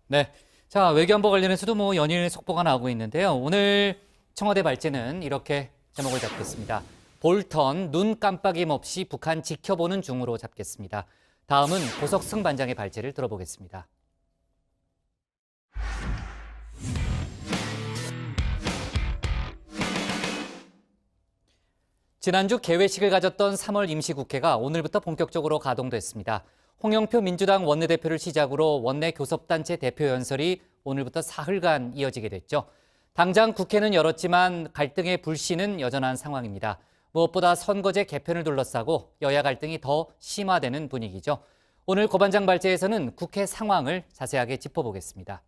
[SPEAKER 1] 네, 자, 외교안보 관련해서도 연일 속보가 나오고 있는데요. 오늘 청와대 발제는 이렇게 제목을 잡겠습니다. 볼턴 눈 깜빡임 없이 북한 지켜보는 중으로 잡겠습니다. 다음은 고석승 반장의 발제를 들어보겠습니다. 지난주 개회식을 가졌던 3월 임시국회가 오늘부터 본격적으로 가동됐습니다. 홍영표 민주당 원내대표를 시작으로 원내 교섭단체 대표 연설이 오늘부터 사흘간 이어지게 됐죠. 당장 국회는 열었지만 갈등의 불씨는 여전한 상황입니다. 무엇보다 선거제 개편을 둘러싸고 여야 갈등이 더 심화되는 분위기죠. 오늘 고 반장 발제에서는 국회 상황을 자세하게 짚어보겠습니다.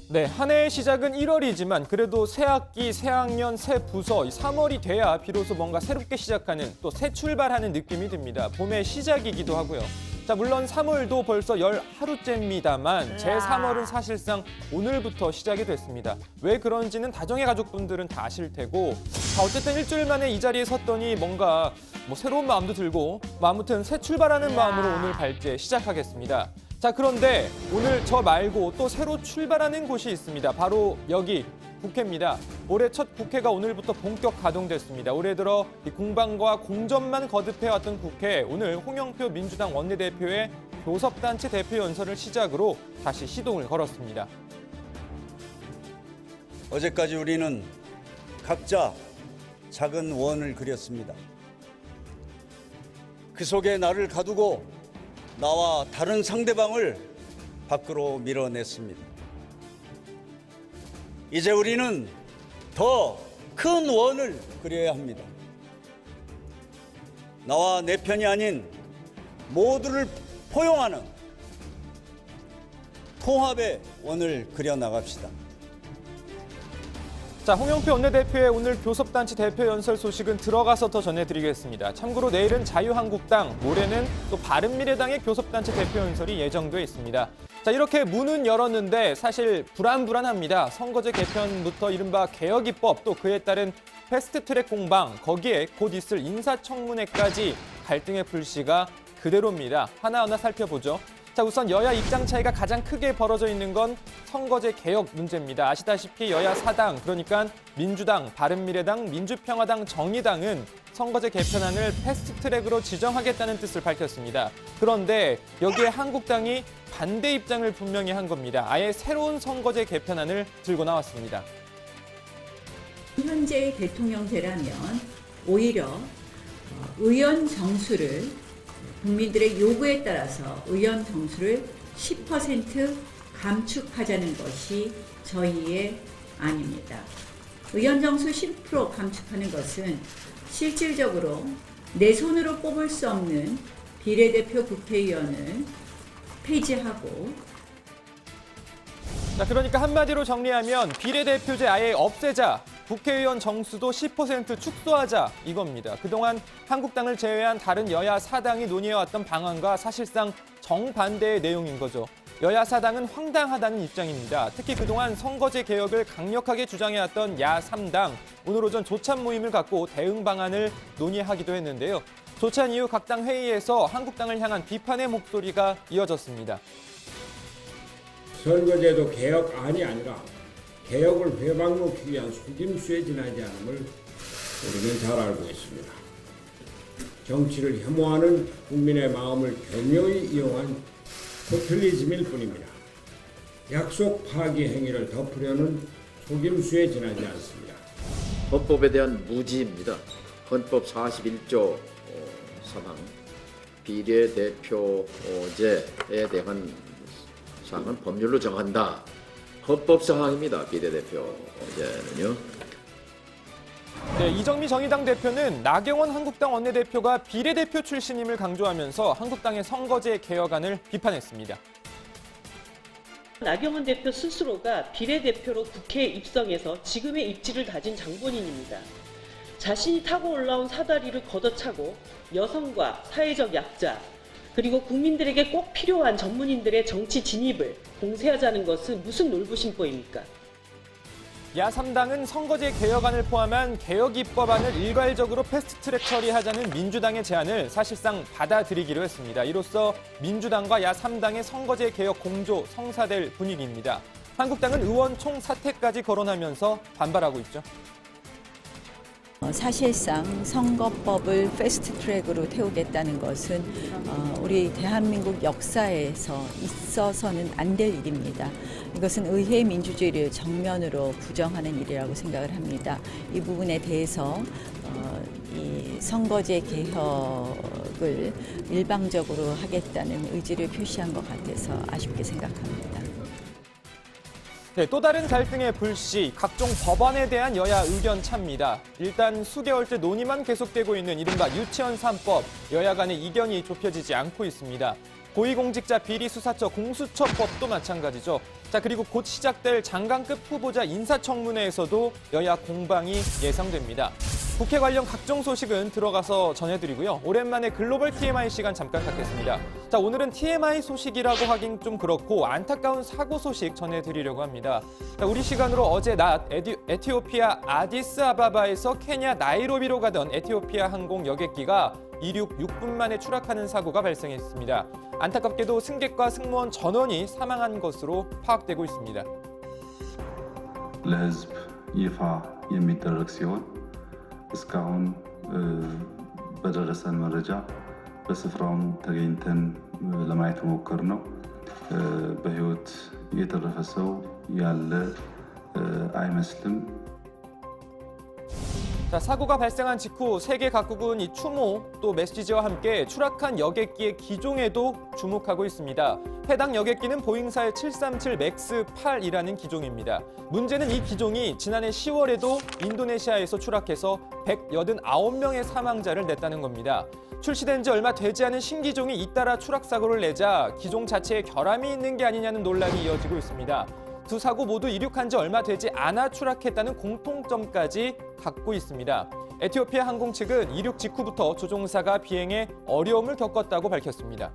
[SPEAKER 3] 네, 한 해의 시작은 1월이지만 그래도 새 학기, 새 학년, 새 부서 3월이 돼야 비로소 뭔가 새롭게 시작하는 또 새 출발하는 느낌이 듭니다. 봄의 시작이기도 하고요. 자, 물론 3월도 벌써 열 하루째입니다만 제3월은 사실상 오늘부터 시작이 됐습니다. 왜 그런지는 다정의 가족분들은 다 아실 테고 어쨌든 일주일 만에 이 자리에 섰더니 뭔가 새로운 마음도 들고 아무튼 새 출발하는 마음으로 오늘 발제 시작하겠습니다. 자, 그런데 오늘 저 말고 또 새로 출발하는 곳이 있습니다. 바로 여기 국회입니다. 올해 첫 국회가 오늘부터 본격 가동됐습니다. 올해 들어 공방과 공전만 거듭해왔던 국회, 오늘 홍영표 민주당 원내대표의 교섭단체 대표 연설을 시작으로 다시 시동을 걸었습니다.
[SPEAKER 6] 어제까지 우리는 각자 작은 원을 그렸습니다. 그 속에 나를 가두고 나와 다른 상대방을 밖으로 밀어냈습니다. 이제 우리는 더 큰 원을 그려야 합니다. 나와 내 편이 아닌 모두를 포용하는 통합의 원을 그려나갑시다.
[SPEAKER 3] 자, 홍영표 원내대표의 오늘 교섭단체 대표 연설 소식은 들어가서 더 전해드리겠습니다. 참고로 내일은 자유한국당, 모레는 또 바른미래당의 교섭단체 대표 연설이 예정돼 있습니다. 자, 이렇게 문은 열었는데 사실 불안합니다. 선거제 개편부터 이른바 개혁입법, 또 그에 따른 패스트트랙 공방, 거기에 곧 있을 인사청문회까지 갈등의 불씨가 그대로입니다. 하나하나 살펴보죠. 자, 우선 여야 입장 차이가 가장 크게 벌어져 있는 건 선거제 개혁 문제입니다. 아시다시피 여야 4당, 그러니까 민주당, 바른미래당, 민주평화당, 정의당은 선거제 개편안을 패스트트랙으로 지정하겠다는 뜻을 밝혔습니다. 그런데 여기에 한국당이 반대 입장을 분명히 한 겁니다. 아예 새로운 선거제 개편안을 들고 나왔습니다.
[SPEAKER 7] 현재의 대통령제라면 오히려 의원 정수를 국민들의 요구에 따라서 의원 정수를 10% 감축하자는 것이 저희의 안입니다. 의원 정수 10% 감축하는 것은 실질적으로 내 손으로 뽑을 수 없는 비례대표 국회의원을 폐지하고
[SPEAKER 3] 자, 그러니까 한마디로 정리하면 비례대표제 아예 없애자, 국회의원 정수도 10% 축소하자 이겁니다. 그동안 한국당을 제외한 다른 여야 4당이 논의해왔던 방안과 사실상 정반대의 내용인 거죠. 여야 4당은 황당하다는 입장입니다. 특히 그동안 선거제 개혁을 강력하게 주장해왔던 야 3당, 오늘 오전 조찬 모임을 갖고 대응 방안을 논의하기도 했는데요. 조찬 이후 각 당 회의에서 한국당을 향한 비판의 목소리가 이어졌습니다.
[SPEAKER 13] 선거제도 개혁안이 아니라 개혁을 회방놓기 위한 속임수에 지나지 않음을 우리는 잘 알고 있습니다. 정치를 혐오하는 국민의 마음을 교묘히 이용한 포퓰리즘일 뿐입니다. 약속 파기 행위를 덮으려는 속임수에 지나지 않습니다.
[SPEAKER 14] 헌법에 대한 무지입니다. 헌법 41조 3항 비례대표제에 대한 사항은 법률로 정한다. 헌법 사항입니다. 비례대표제는요.
[SPEAKER 3] 네, 이정미 정의당 대표는 나경원 한국당 원내대표가 비례대표 출신임을 강조하면서 한국당의 선거제 개혁안을 비판했습니다.
[SPEAKER 15] 나경원 대표 스스로가 비례대표로 국회에 입성해서 지금의 입지를 다진 장본인입니다. 자신이 타고 올라온 사다리를 걷어차고 여성과 사회적 약자, 그리고 국민들에게 꼭 필요한 전문인들의 정치 진입을 봉쇄하자는 것은 무슨 놀부심보입니까?
[SPEAKER 3] 야 3당은 선거제 개혁안을 포함한 개혁 입법안을 일괄적으로 패스트트랙 처리하자는 민주당의 제안을 사실상 받아들이기로 했습니다. 이로써 민주당과 야 3당의 선거제 개혁 공조 성사될 분위기입니다. 한국당은 의원 총 사퇴까지 거론하면서 반발하고 있죠.
[SPEAKER 22] 사실상 선거법을 패스트트랙으로 태우겠다는 것은 우리 대한민국 역사에서 있어서는 안 될 일입니다. 이것은 의회 민주주의를 정면으로 부정하는 일이라고 생각을 합니다. 이 부분에 대해서 이 선거제 개혁을 일방적으로 하겠다는 의지를 표시한 것 같아서 아쉽게 생각합니다.
[SPEAKER 3] 네, 또 다른 갈등의 불씨, 각종 법안에 대한 여야 의견 차입니다. 일단 수개월째 논의만 계속되고 있는 이른바 유치원 3법, 여야 간의 이견이 좁혀지지 않고 있습니다. 고위공직자 비리수사처 공수처법도 마찬가지죠. 자, 그리고 곧 시작될 장관급 후보자 인사청문회에서도 여야 공방이 예상됩니다. 국회 관련 각종 소식은 들어가서 전해드리고요. 오랜만에 글로벌 TMI 시간 잠깐 갖겠습니다. 자, 오늘은 TMI 소식이라고 하긴 좀 그렇고 안타까운 사고 소식 전해드리려고 합니다. 자, 우리 시간으로 어제 낮 에티오피아 아디스아바바에서 케냐 나이로비로 가던 에티오피아 항공 여객기가 이륙 6분 만에 추락하는 사고가 발생했습니다. 안타깝게도 승객과 승무원 전원이 사망한 것으로 파악되고 있습니다.
[SPEAKER 16] ለሕዝብ ይፋ የሚደረግ ሲሆን እስካሁን በደረሰን መረጃ በስፍራውም ተገኝተን ለማየት ሞከርነው በሕይወት የተረፈ ሰው ያለ አይመስልም።
[SPEAKER 3] 자, 사고가 발생한 직후 세계 각국은 이 추모 또 메시지와 함께 추락한 여객기의 기종에도 주목하고 있습니다. 해당 여객기는 보잉사의 737 맥스 8이라는 기종입니다. 문제는 이 기종이 지난해 10월에도 인도네시아에서 추락해서 189명의 사망자를 냈다는 겁니다. 출시된 지 얼마 되지 않은 신기종이 잇따라 추락 사고를 내자 기종 자체에 결함이 있는 게 아니냐는 논란이 이어지고 있습니다. 두 사고 모두 이륙한 지 얼마 되지 않아 추락했다는 공통점까지 갖고 있습니다. 에티오피아 항공 측은 이륙 직후부터 조종사가 비행에 어려움을 겪었다고 밝혔습니다.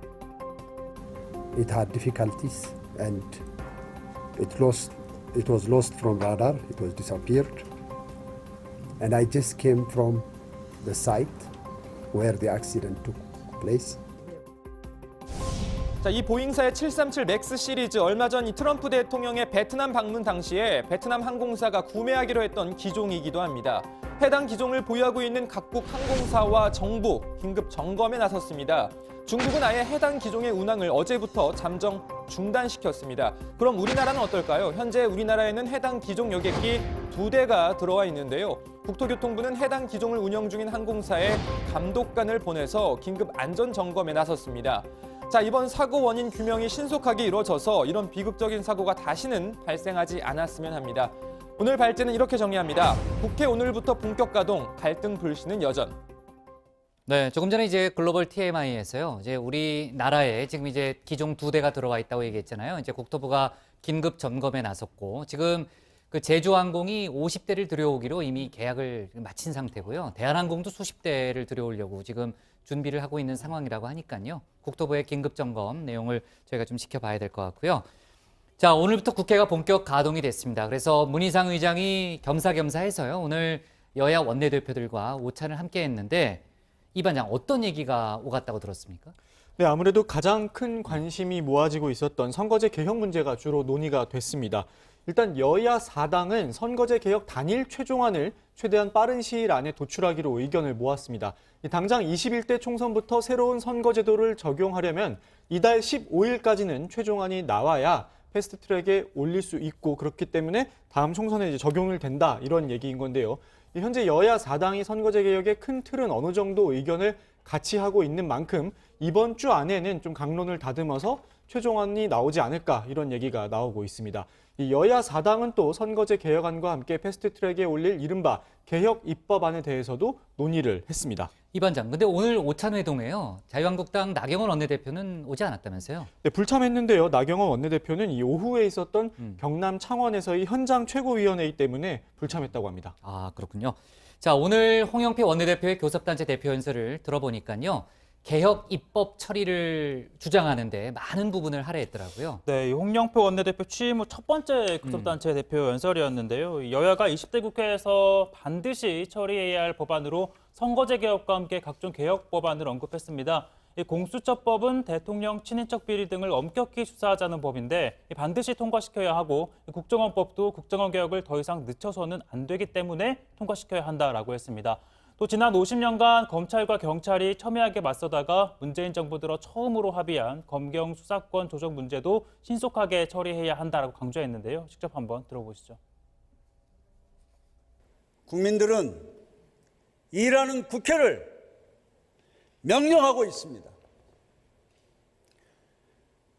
[SPEAKER 26] It had difficulties and it was lost from radar. It was disappeared. And I just came from the site where the accident took place.
[SPEAKER 3] 자, 이 보잉사의 737 맥스 시리즈 얼마 전 이 트럼프 대통령의 베트남 방문 당시에 베트남 항공사가 구매하기로 했던 기종이기도 합니다. 해당 기종을 보유하고 있는 각국 항공사와 정부 긴급 점검에 나섰습니다. 중국은 아예 해당 기종의 운항을 어제부터 잠정 중단시켰습니다. 그럼 우리나라는 어떨까요? 현재 우리나라에는 해당 기종 여객기 2대가 들어와 있는데요. 국토교통부는 해당 기종을 운영 중인 항공사에 감독관을 보내서 긴급 안전 점검에 나섰습니다. 자, 이번 사고 원인 규명이 신속하게 이루어져서 이런 비극적인 사고가 다시는 발생하지 않았으면 합니다. 오늘 발제는 이렇게 정리합니다. 국회 오늘부터 본격 가동, 갈등 불씨는 여전.
[SPEAKER 1] 네, 조금 전에 이제 글로벌 TMI에서요. 이제 우리나라에 지금 이제 기종 2대가 들어와 있다고 얘기했잖아요. 이제 국토부가 긴급 점검에 나섰고 지금 그 제주항공이 50대를 들여오기로 이미 계약을 마친 상태고요. 대한항공도 수십 대를 들여오려고 지금 준비를 하고 있는 상황이라고 하니까요. 국토부의 긴급 점검 내용을 저희가 좀 지켜봐야 될 것 같고요. 자, 오늘부터 국회가 본격 가동이 됐습니다. 그래서 문희상 의장이 겸사겸사해서요. 오늘 여야 원내대표들과 오찬을 함께 했는데 이 반장 어떤 얘기가 오갔다고 들었습니까?
[SPEAKER 11] 네, 아무래도 가장 큰 관심이 모아지고 있었던 선거제 개혁 문제가 주로 논의가 됐습니다. 일단 여야 4당은 선거제 개혁 단일 최종안을 최대한 빠른 시일 안에 도출하기로 의견을 모았습니다. 당장 21대 총선부터 새로운 선거제도를 적용하려면 이달 15일까지는 최종안이 나와야 패스트트랙에 올릴 수 있고 그렇기 때문에 다음 총선에 이제 적용을 된다 이런 얘기인 건데요. 현재 여야 4당이 선거제 개혁의 큰 틀은 어느 정도 의견을 같이 하고 있는 만큼 이번 주 안에는 좀 강론을 다듬어서 최종안이 나오지 않을까 이런 얘기가 나오고 있습니다. 이 여야 4당은 또 선거제 개혁안과 함께 패스트트랙에 올릴 이른바 개혁 입법안에 대해서도 논의를 했습니다.
[SPEAKER 1] 이 반장, 근데 오늘 오찬회동에요. 자유한국당 나경원 원내대표는 오지 않았다면서요?
[SPEAKER 11] 네, 불참했는데요. 나경원 원내대표는 이 오후에 있었던 경남 창원에서의 현장 최고위원회의 때문에 불참했다고 합니다.
[SPEAKER 1] 아, 그렇군요. 자, 오늘 홍영표 원내대표의 교섭단체 대표 연설을 들어보니까요. 개혁 입법 처리를 주장하는데 많은 부분을 할애했더라고요.
[SPEAKER 2] 네, 이 홍영표 원내대표 취임 후 첫 번째 교섭단체 대표 연설이었는데요. 여야가 20대 국회에서 반드시 처리해야 할 법안으로 선거제 개혁과 함께 각종 개혁 법안을 언급했습니다. 이 공수처법은 대통령 친인척 비리 등을 엄격히 수사하자는 법인데 반드시 통과시켜야 하고 국정원법도 국정원 개혁을 더 이상 늦춰서는 안 되기 때문에 통과시켜야 한다라고 했습니다. 또 지난 50년간 검찰과 경찰이 첨예하게 맞서다가 문재인 정부 들어 처음으로 합의한 검경 수사권 조정 문제도 신속하게 처리해야 한다라고 강조했는데요. 직접 한번 들어보시죠.
[SPEAKER 6] 국민들은 일하는 국회를 명령하고 있습니다.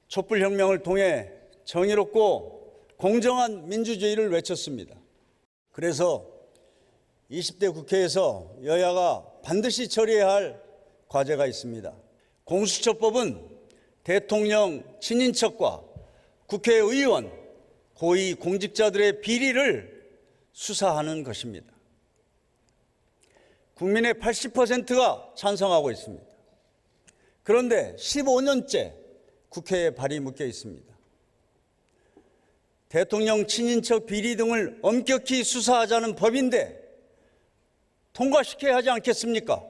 [SPEAKER 6] 촛불혁명을 통해 정의롭고 공정한 민주주의를 외쳤습니다. 그래서 20대 국회에서 여야가 반드시 처리해야 할 과제가 있습니다. 공수처법은 대통령 친인척과 국회의원, 고위 공직자들의 비리를 수사하는 것입니다. 국민의 80%가 찬성하고 있습니다. 그런데 15년째 국회에 발이 묶여 있습니다. 대통령 친인척 비리 등을 엄격히 수사하자는 법인데 통과시켜야 하지 않겠습니까?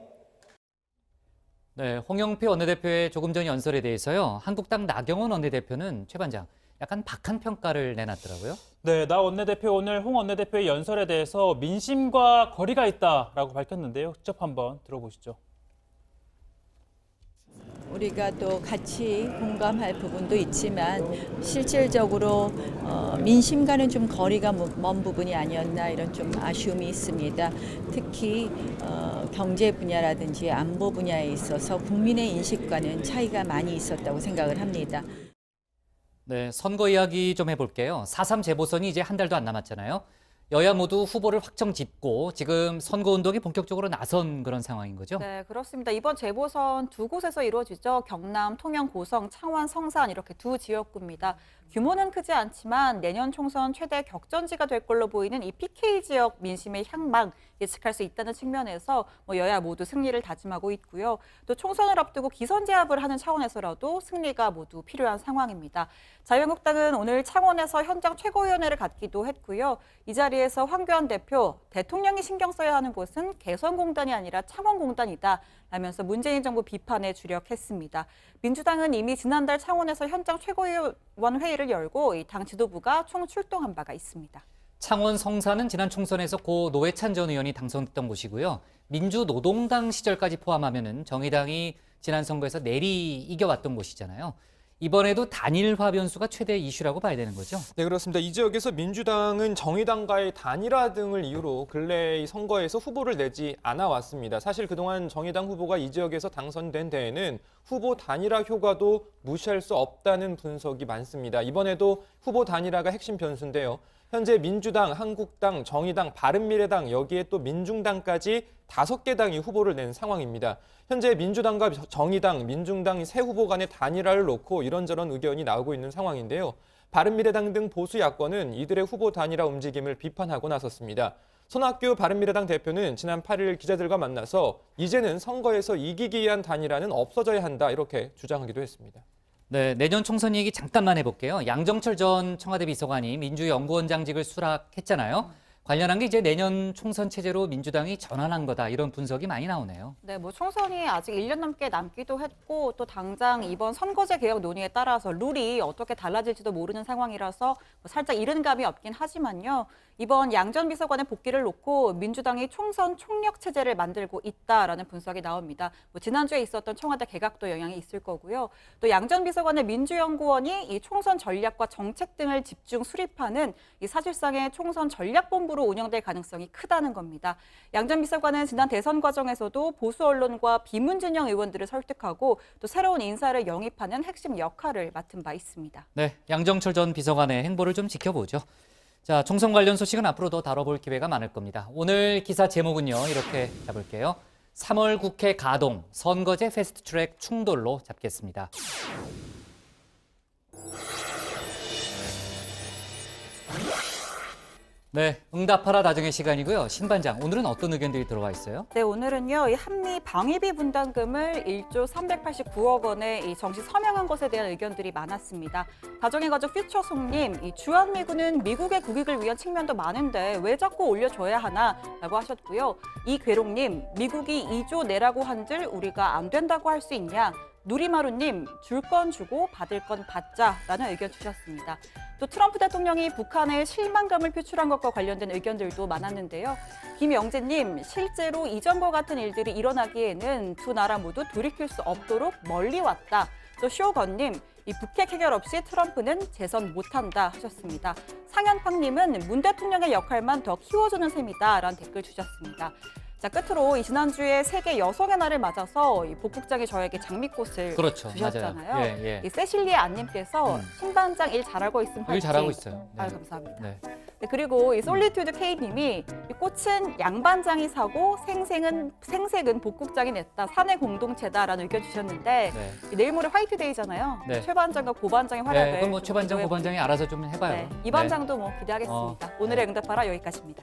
[SPEAKER 1] 네, 홍영표 원내대표의 조금 전 연설에 대해서요. 한국당 나경원 원내대표는 최 반장 약간 박한 평가를 내놨더라고요.
[SPEAKER 2] 네, 나 원내대표 오늘 홍 원내대표의 연설에 대해서 민심과 거리가 있다라고 밝혔는데요. 직접 한번 들어보시죠.
[SPEAKER 9] 우리가 또 같이 공감할 부분도 있지만 실질적으로 민심과는 좀 거리가 먼 부분이 아니었나 이런 좀 아쉬움이 있습니다. 특히 경제 분야라든지 안보 분야에 있어서 국민의 인식과는 차이가 많이 있었다고 생각을 합니다.
[SPEAKER 1] 네, 선거 이야기 좀 해볼게요. 4.3 재보선이 이제 한 달도 안 남았잖아요. 여야 모두 후보를 확정 짓고 지금 선거운동이 본격적으로 나선 그런 상황인 거죠?
[SPEAKER 12] 네, 그렇습니다. 이번 재보선 두 곳에서 이루어지죠. 경남, 통영, 고성, 창원, 성산 이렇게 두 지역구입니다. 규모는 크지 않지만 내년 총선 최대 격전지가 될 걸로 보이는 이 PK 지역 민심의 향방 예측할 수 있다는 측면에서 여야 모두 승리를 다짐하고 있고요. 또 총선을 앞두고 기선 제압을 하는 차원에서라도 승리가 모두 필요한 상황입니다. 자유한국당은 오늘 창원에서 현장 최고위원회를 갖기도 했고요. 이 자리에서 황교안 대표, 대통령이 신경 써야 하는 곳은 개성공단이 아니라 창원공단이다 라면서 문재인 정부 비판에 주력했습니다. 민주당은 이미 지난달 창원에서 현장 최고위원 회의를 열고 이 당 지도부가 총 출동한 바가 있습니다.
[SPEAKER 1] 창원 성산은 지난 총선에서 고 노회찬 전 의원이 당선됐던 곳이고요. 민주노동당 시절까지 포함하면은 정의당이 지난 선거에서 내리 이겨왔던 곳이잖아요. 이번에도 단일화 변수가 최대 이슈라고 봐야 되는 거죠?
[SPEAKER 3] 네, 그렇습니다. 이 지역에서 민주당은 정의당과의 단일화 등을 이유로 근래 이 선거에서 후보를 내지 않아 왔습니다. 사실 그동안 정의당 후보가 이 지역에서 당선된 데에는 후보 단일화 효과도 무시할 수 없다는 분석이 많습니다. 이번에도 후보 단일화가 핵심 변수인데요. 현재 민주당, 한국당, 정의당, 바른미래당, 여기에 또 민중당까지 5개 당이 후보를 낸 상황입니다. 현재 민주당과 정의당, 민중당 세 후보 간의 단일화를 놓고 이런저런 의견이 나오고 있는 상황인데요. 바른미래당 등 보수 야권은 이들의 후보 단일화 움직임을 비판하고 나섰습니다. 손학규 바른미래당 대표는 지난 8일 기자들과 만나서 이제는 선거에서 이기기 위한 단일화는 없어져야 한다 이렇게 주장하기도 했습니다.
[SPEAKER 1] 네, 내년 총선 얘기 잠깐만 해볼게요. 양정철 전 청와대 비서관이 민주연구원장직을 수락했잖아요. 관련한 게 이제 내년 총선 체제로 민주당이 전환한 거다 이런 분석이 많이 나오네요.
[SPEAKER 12] 네, 뭐 총선이 아직 1년 넘게 남기도 했고 또 당장 이번 선거제 개혁 논의에 따라서 룰이 어떻게 달라질지도 모르는 상황이라서 뭐 살짝 이른 감이 없긴 하지만요. 이번 양 전 비서관의 복귀를 놓고 민주당이 총선 총력 체제를 만들고 있다라는 분석이 나옵니다. 뭐 지난주에 있었던 청와대 개각도 영향이 있을 거고요. 또 양 전 비서관의 민주연구원이 이 총선 전략과 정책 등을 집중 수립하는 이 사실상의 총선 전략본부로 운영될 가능성이 크다는 겁니다. 양 전 비서관은 지난 대선 과정에서도 보수 언론과 비문진영 의원들을 설득하고 또 새로운 인사를 영입하는 핵심 역할을 맡은 바 있습니다.
[SPEAKER 1] 네, 양정철 전 비서관의 행보를 좀 지켜보죠. 자, 총선 관련 소식은 앞으로 더 다뤄볼 기회가 많을 겁니다. 오늘 기사 제목은요, 이렇게 잡을게요. 3월 국회 가동, 선거제 패스트트랙 충돌로 잡겠습니다. 네, 응답하라 나중의 시간이고요. 신반장, 오늘은 어떤 의견들이 들어와 있어요?
[SPEAKER 12] 네, 오늘은요, 이 한미 방위비 분담금을 1조 389억 원에 이 정시 서명한 것에 대한 의견들이 많았습니다. 다정의 가족 퓨처송님, 이 주한미군은 미국의 국익을 위한 측면도 많은데 왜 자꾸 올려줘야 하나?라고 하셨고요. 이괴롱님, 미국이 2조 내라고 한들 우리가 안 된다고 할 수 있냐? 누리마루님, 줄 건 주고 받을 건 받자라는 의견 주셨습니다. 또 트럼프 대통령이 북한의 실망감을 표출한 것과 관련된 의견들도 많았는데요. 김영재님, 실제로 이전과 같은 일들이 일어나기에는 두 나라 모두 돌이킬 수 없도록 멀리 왔다. 또 쇼건님, 이 북핵 해결 없이 트럼프는 재선 못한다 하셨습니다. 상현팡님은 문 대통령의 역할만 더 키워주는 셈이다라는 댓글 주셨습니다. 자, 끝으로 지난주에 세계 여성의 날을 맞아서 이 복국장이 저에게 장미꽃을
[SPEAKER 1] 그렇죠,
[SPEAKER 12] 주셨잖아요.
[SPEAKER 1] 맞아요. 예, 예.
[SPEAKER 12] 이 세실리아 안님께서 신반장 일 잘하고 있음 화이팅.
[SPEAKER 1] 일 잘하고 있어요. 네.
[SPEAKER 12] 아유, 감사합니다.
[SPEAKER 1] 네.
[SPEAKER 12] 네, 그리고 이 솔리튜드 K님이 이 꽃은 양반장이 사고 생색은 복국장이 냈다. 사내 공동체다라는 의견 주셨는데
[SPEAKER 1] 네.
[SPEAKER 12] 이 내일 모레 화이트데이잖아요.
[SPEAKER 1] 네.
[SPEAKER 12] 최반장과 고반장의 활약을
[SPEAKER 1] 네, 그럼 뭐
[SPEAKER 12] 좀
[SPEAKER 1] 최반장,
[SPEAKER 12] 기도해
[SPEAKER 1] 고반장이 알아서 좀 해봐요.
[SPEAKER 12] 네, 이 반장도 뭐 기대하겠습니다. 오늘의 응답하라 여기까지입니다.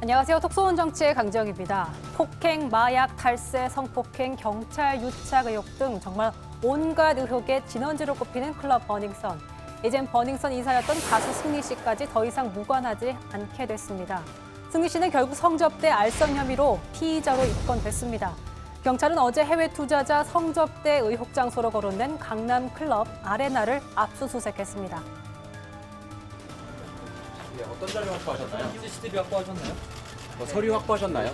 [SPEAKER 10] 안녕하세요. 톡쏘는 정치의 강정입니다. 폭행, 마약, 탈세, 성폭행, 경찰 유착 의혹 등 정말 온갖 의혹의 진원지로 꼽히는 클럽 버닝썬. 이젠 버닝썬 이사였던 가수 승리 씨까지 더 이상 무관하지 않게 됐습니다. 승리 씨는 결국 성접대 알선 혐의로 피의자로 입건됐습니다. 경찰은 어제 해외 투자자 성접대 의혹 장소로 거론된 강남 클럽 아레나를 압수수색했습니다.
[SPEAKER 18] 어떤 자료 확보하셨나요?
[SPEAKER 1] CCTV 확보하셨나요?
[SPEAKER 18] 서류 확보하셨나요?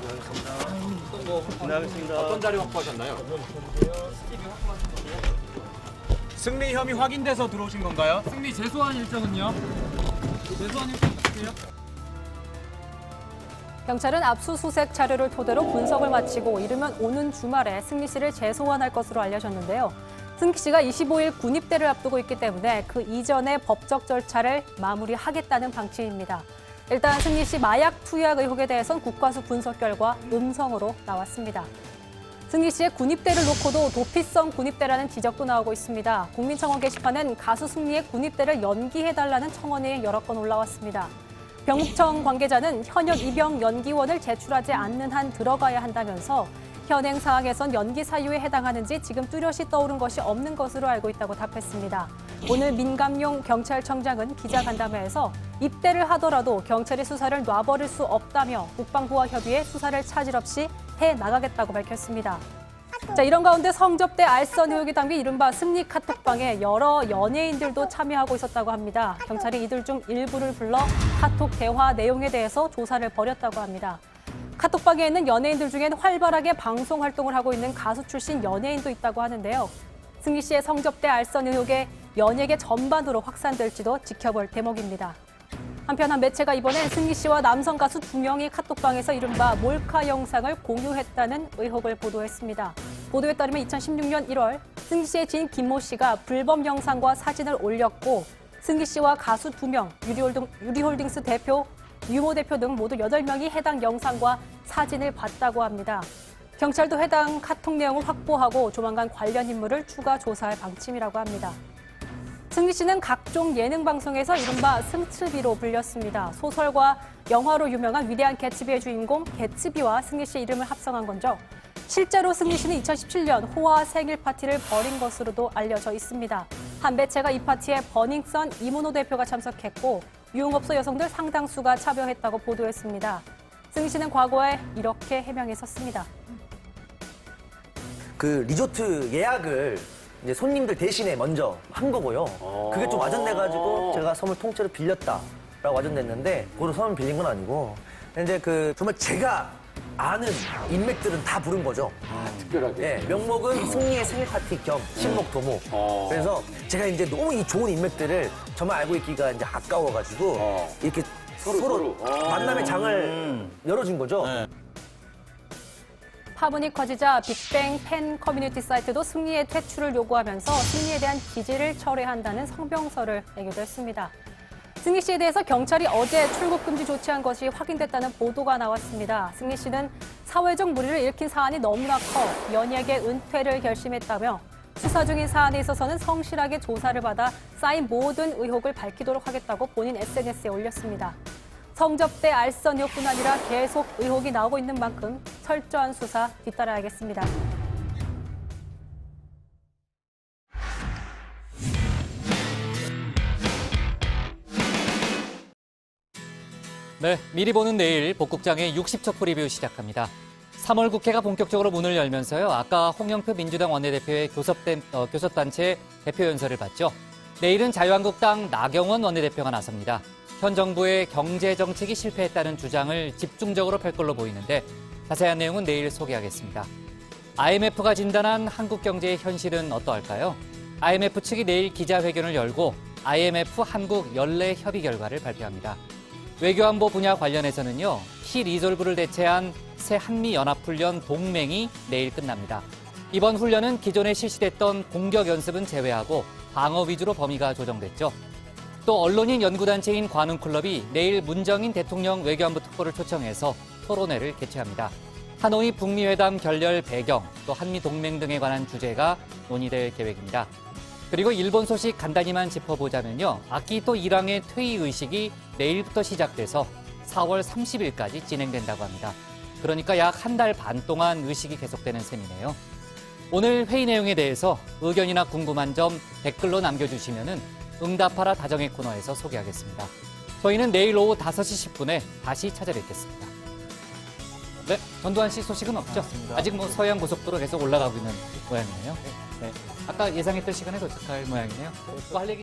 [SPEAKER 18] 어떤 자료 확보하셨나요? 승리 혐의 확인돼서 들어오신 건가요?
[SPEAKER 2] 승리 재소한 일정은요? 재소한 일정 어떻게요?
[SPEAKER 10] 경찰은 압수수색 자료를 토대로 분석을 마치고 이르면 오는 주말에 승리 씨를 재소환할 것으로 알려졌는데요. 승리 씨가 25일 군입대를 앞두고 있기 때문에 그 이전에 법적 절차를 마무리하겠다는 방침입니다. 일단 승리 씨 마약 투약 의혹에 대해선 국과수 분석 결과 음성으로 나왔습니다. 승리 씨의 군입대를 놓고도 도피성 군입대라는 지적도 나오고 있습니다. 국민청원 게시판은 가수 승리의 군입대를 연기해달라는 청원이 여러 건 올라왔습니다. 병무청 관계자는 현역 입영 연기원을 제출하지 않는 한 들어가야 한다면서 현행 사항에선 연기 사유에 해당하는지 지금 뚜렷이 떠오른 것이 없는 것으로 알고 있다고 답했습니다. 오늘 민감용 경찰청장은 기자간담회에서 입대를 하더라도 경찰이 수사를 놔버릴 수 없다며 국방부와 협의해 수사를 차질 없이 해나가겠다고 밝혔습니다. 자, 이런 가운데 성접대 알선 의혹이 담긴 이른바 승리 카톡방에 여러 연예인들도 참여하고 있었다고 합니다. 경찰이 이들 중 일부를 불러 카톡 대화 내용에 대해서 조사를 벌였다고 합니다. 카톡방에 있는 연예인들 중엔 활발하게 방송 활동을 하고 있는 가수 출신 연예인도 있다고 하는데요. 승리 씨의 성접대 알선 의혹에 연예계 전반으로 확산될지도 지켜볼 대목입니다. 한편 한 매체가 이번엔 승리 씨와 남성 가수 2명이 카톡방에서 이른바 몰카 영상을 공유했다는 의혹을 보도했습니다. 보도에 따르면 2016년 1월 승리 씨의 지인 김모 씨가 불법 영상과 사진을 올렸고 승리 씨와 가수 2명, 유리홀딩스 대표, 유모 대표 등 모두 8명이 해당 영상과 사진을 봤다고 합니다. 경찰도 해당 카톡 내용을 확보하고 조만간 관련 인물을 추가 조사할 방침이라고 합니다. 승리 씨는 각종 예능 방송에서 이른바 승츠비로 불렸습니다. 소설과 영화로 유명한 위대한 개츠비의 주인공 개츠비와 승리 씨의 이름을 합성한 건죠. 실제로 승리 씨는 2017년 호화 생일 파티를 벌인 것으로도 알려져 있습니다. 한 매체가 이 파티에 버닝썬 이문호 대표가 참석했고 유흥업소 여성들 상당수가 참여했다고 보도했습니다. 승리 씨는 과거에 이렇게 해명했었습니다.
[SPEAKER 17] 그 리조트 예약을 이제 손님들 대신에 먼저 한 거고요. 그게 좀 와전돼가지고 제가 섬을 통째로 빌렸다라고 와전됐는데 그거로 섬을 빌린 건 아니고 이제 그 정말 제가 아는 인맥들은 다 부른 거죠.
[SPEAKER 14] 특별하게.
[SPEAKER 17] 네, 명목은 승리의 생일 파티 겸 친목 도모. 그래서 제가 이제 너무 이 좋은 인맥들을 저만 알고 있기가 이제 아까워가지고 이렇게 서로 만남의 장을 열어준 거죠.
[SPEAKER 10] 파문이 커지자 빅뱅 팬 커뮤니티 사이트도 승리의 퇴출을 요구하면서 승리에 대한 기재를 철회한다는 성명서를 내기도 했습니다. 승리 씨에 대해서 경찰이 어제 출국 금지 조치한 것이 확인됐다는 보도가 나왔습니다. 승리 씨는 사회적 물의를 일으킨 사안이 너무나 커 연예계 은퇴를 결심했다며 수사 중인 사안에 있어서는 성실하게 조사를 받아 쌓인 모든 의혹을 밝히도록 하겠다고 본인 SNS에 올렸습니다. 성접대 알선 의혹뿐 아니라 계속 의혹이 나오고 있는 만큼 철저한 수사 뒤따라야겠습니다.
[SPEAKER 1] 네, 미리 보는 내일 복국장의 60초 프리뷰 시작합니다. 3월 국회가 본격적으로 문을 열면서요. 아까 홍영표 민주당 원내대표의 교섭단체 대표 연설을 봤죠. 내일은 자유한국당 나경원 원내대표가 나섭니다. 현 정부의 경제 정책이 실패했다는 주장을 집중적으로 펼 걸로 보이는데 자세한 내용은 내일 소개하겠습니다. IMF가 진단한 한국 경제의 현실은 어떠할까요? IMF 측이 내일 기자회견을 열고 IMF 한국 연례 협의 결과를 발표합니다. 외교안보 분야 관련해서는요. P-리졸브를 대체한 새 한미연합훈련 동맹이 내일 끝납니다. 이번 훈련은 기존에 실시됐던 공격 연습은 제외하고 방어 위주로 범위가 조정됐죠. 또 언론인 연구단체인 관훈클럽이 내일 문정인 대통령 외교안보 특보를 초청해서 토론회를 개최합니다. 하노이 북미회담 결렬 배경, 또 한미동맹 등에 관한 주제가 논의될 계획입니다. 그리고 일본 소식 간단히만 짚어보자면요. 아키히토 일왕의 퇴위 의식이 내일부터 시작돼서 4월 30일까지 진행된다고 합니다. 그러니까 약 한 달 반 동안 의식이 계속되는 셈이네요. 오늘 회의 내용에 대해서 의견이나 궁금한 점 댓글로 남겨주시면은 응답하라 다정의 코너에서 소개하겠습니다. 저희는 내일 오후 5시 10분에 다시 찾아뵙겠습니다. 네, 전두환 씨 소식은 없죠? 아직 뭐 서해안 고속도로 계속 올라가고 있는 모양이네요. 네, 아까 예상했던 시간에 도착할 모양이네요. 또 할 얘기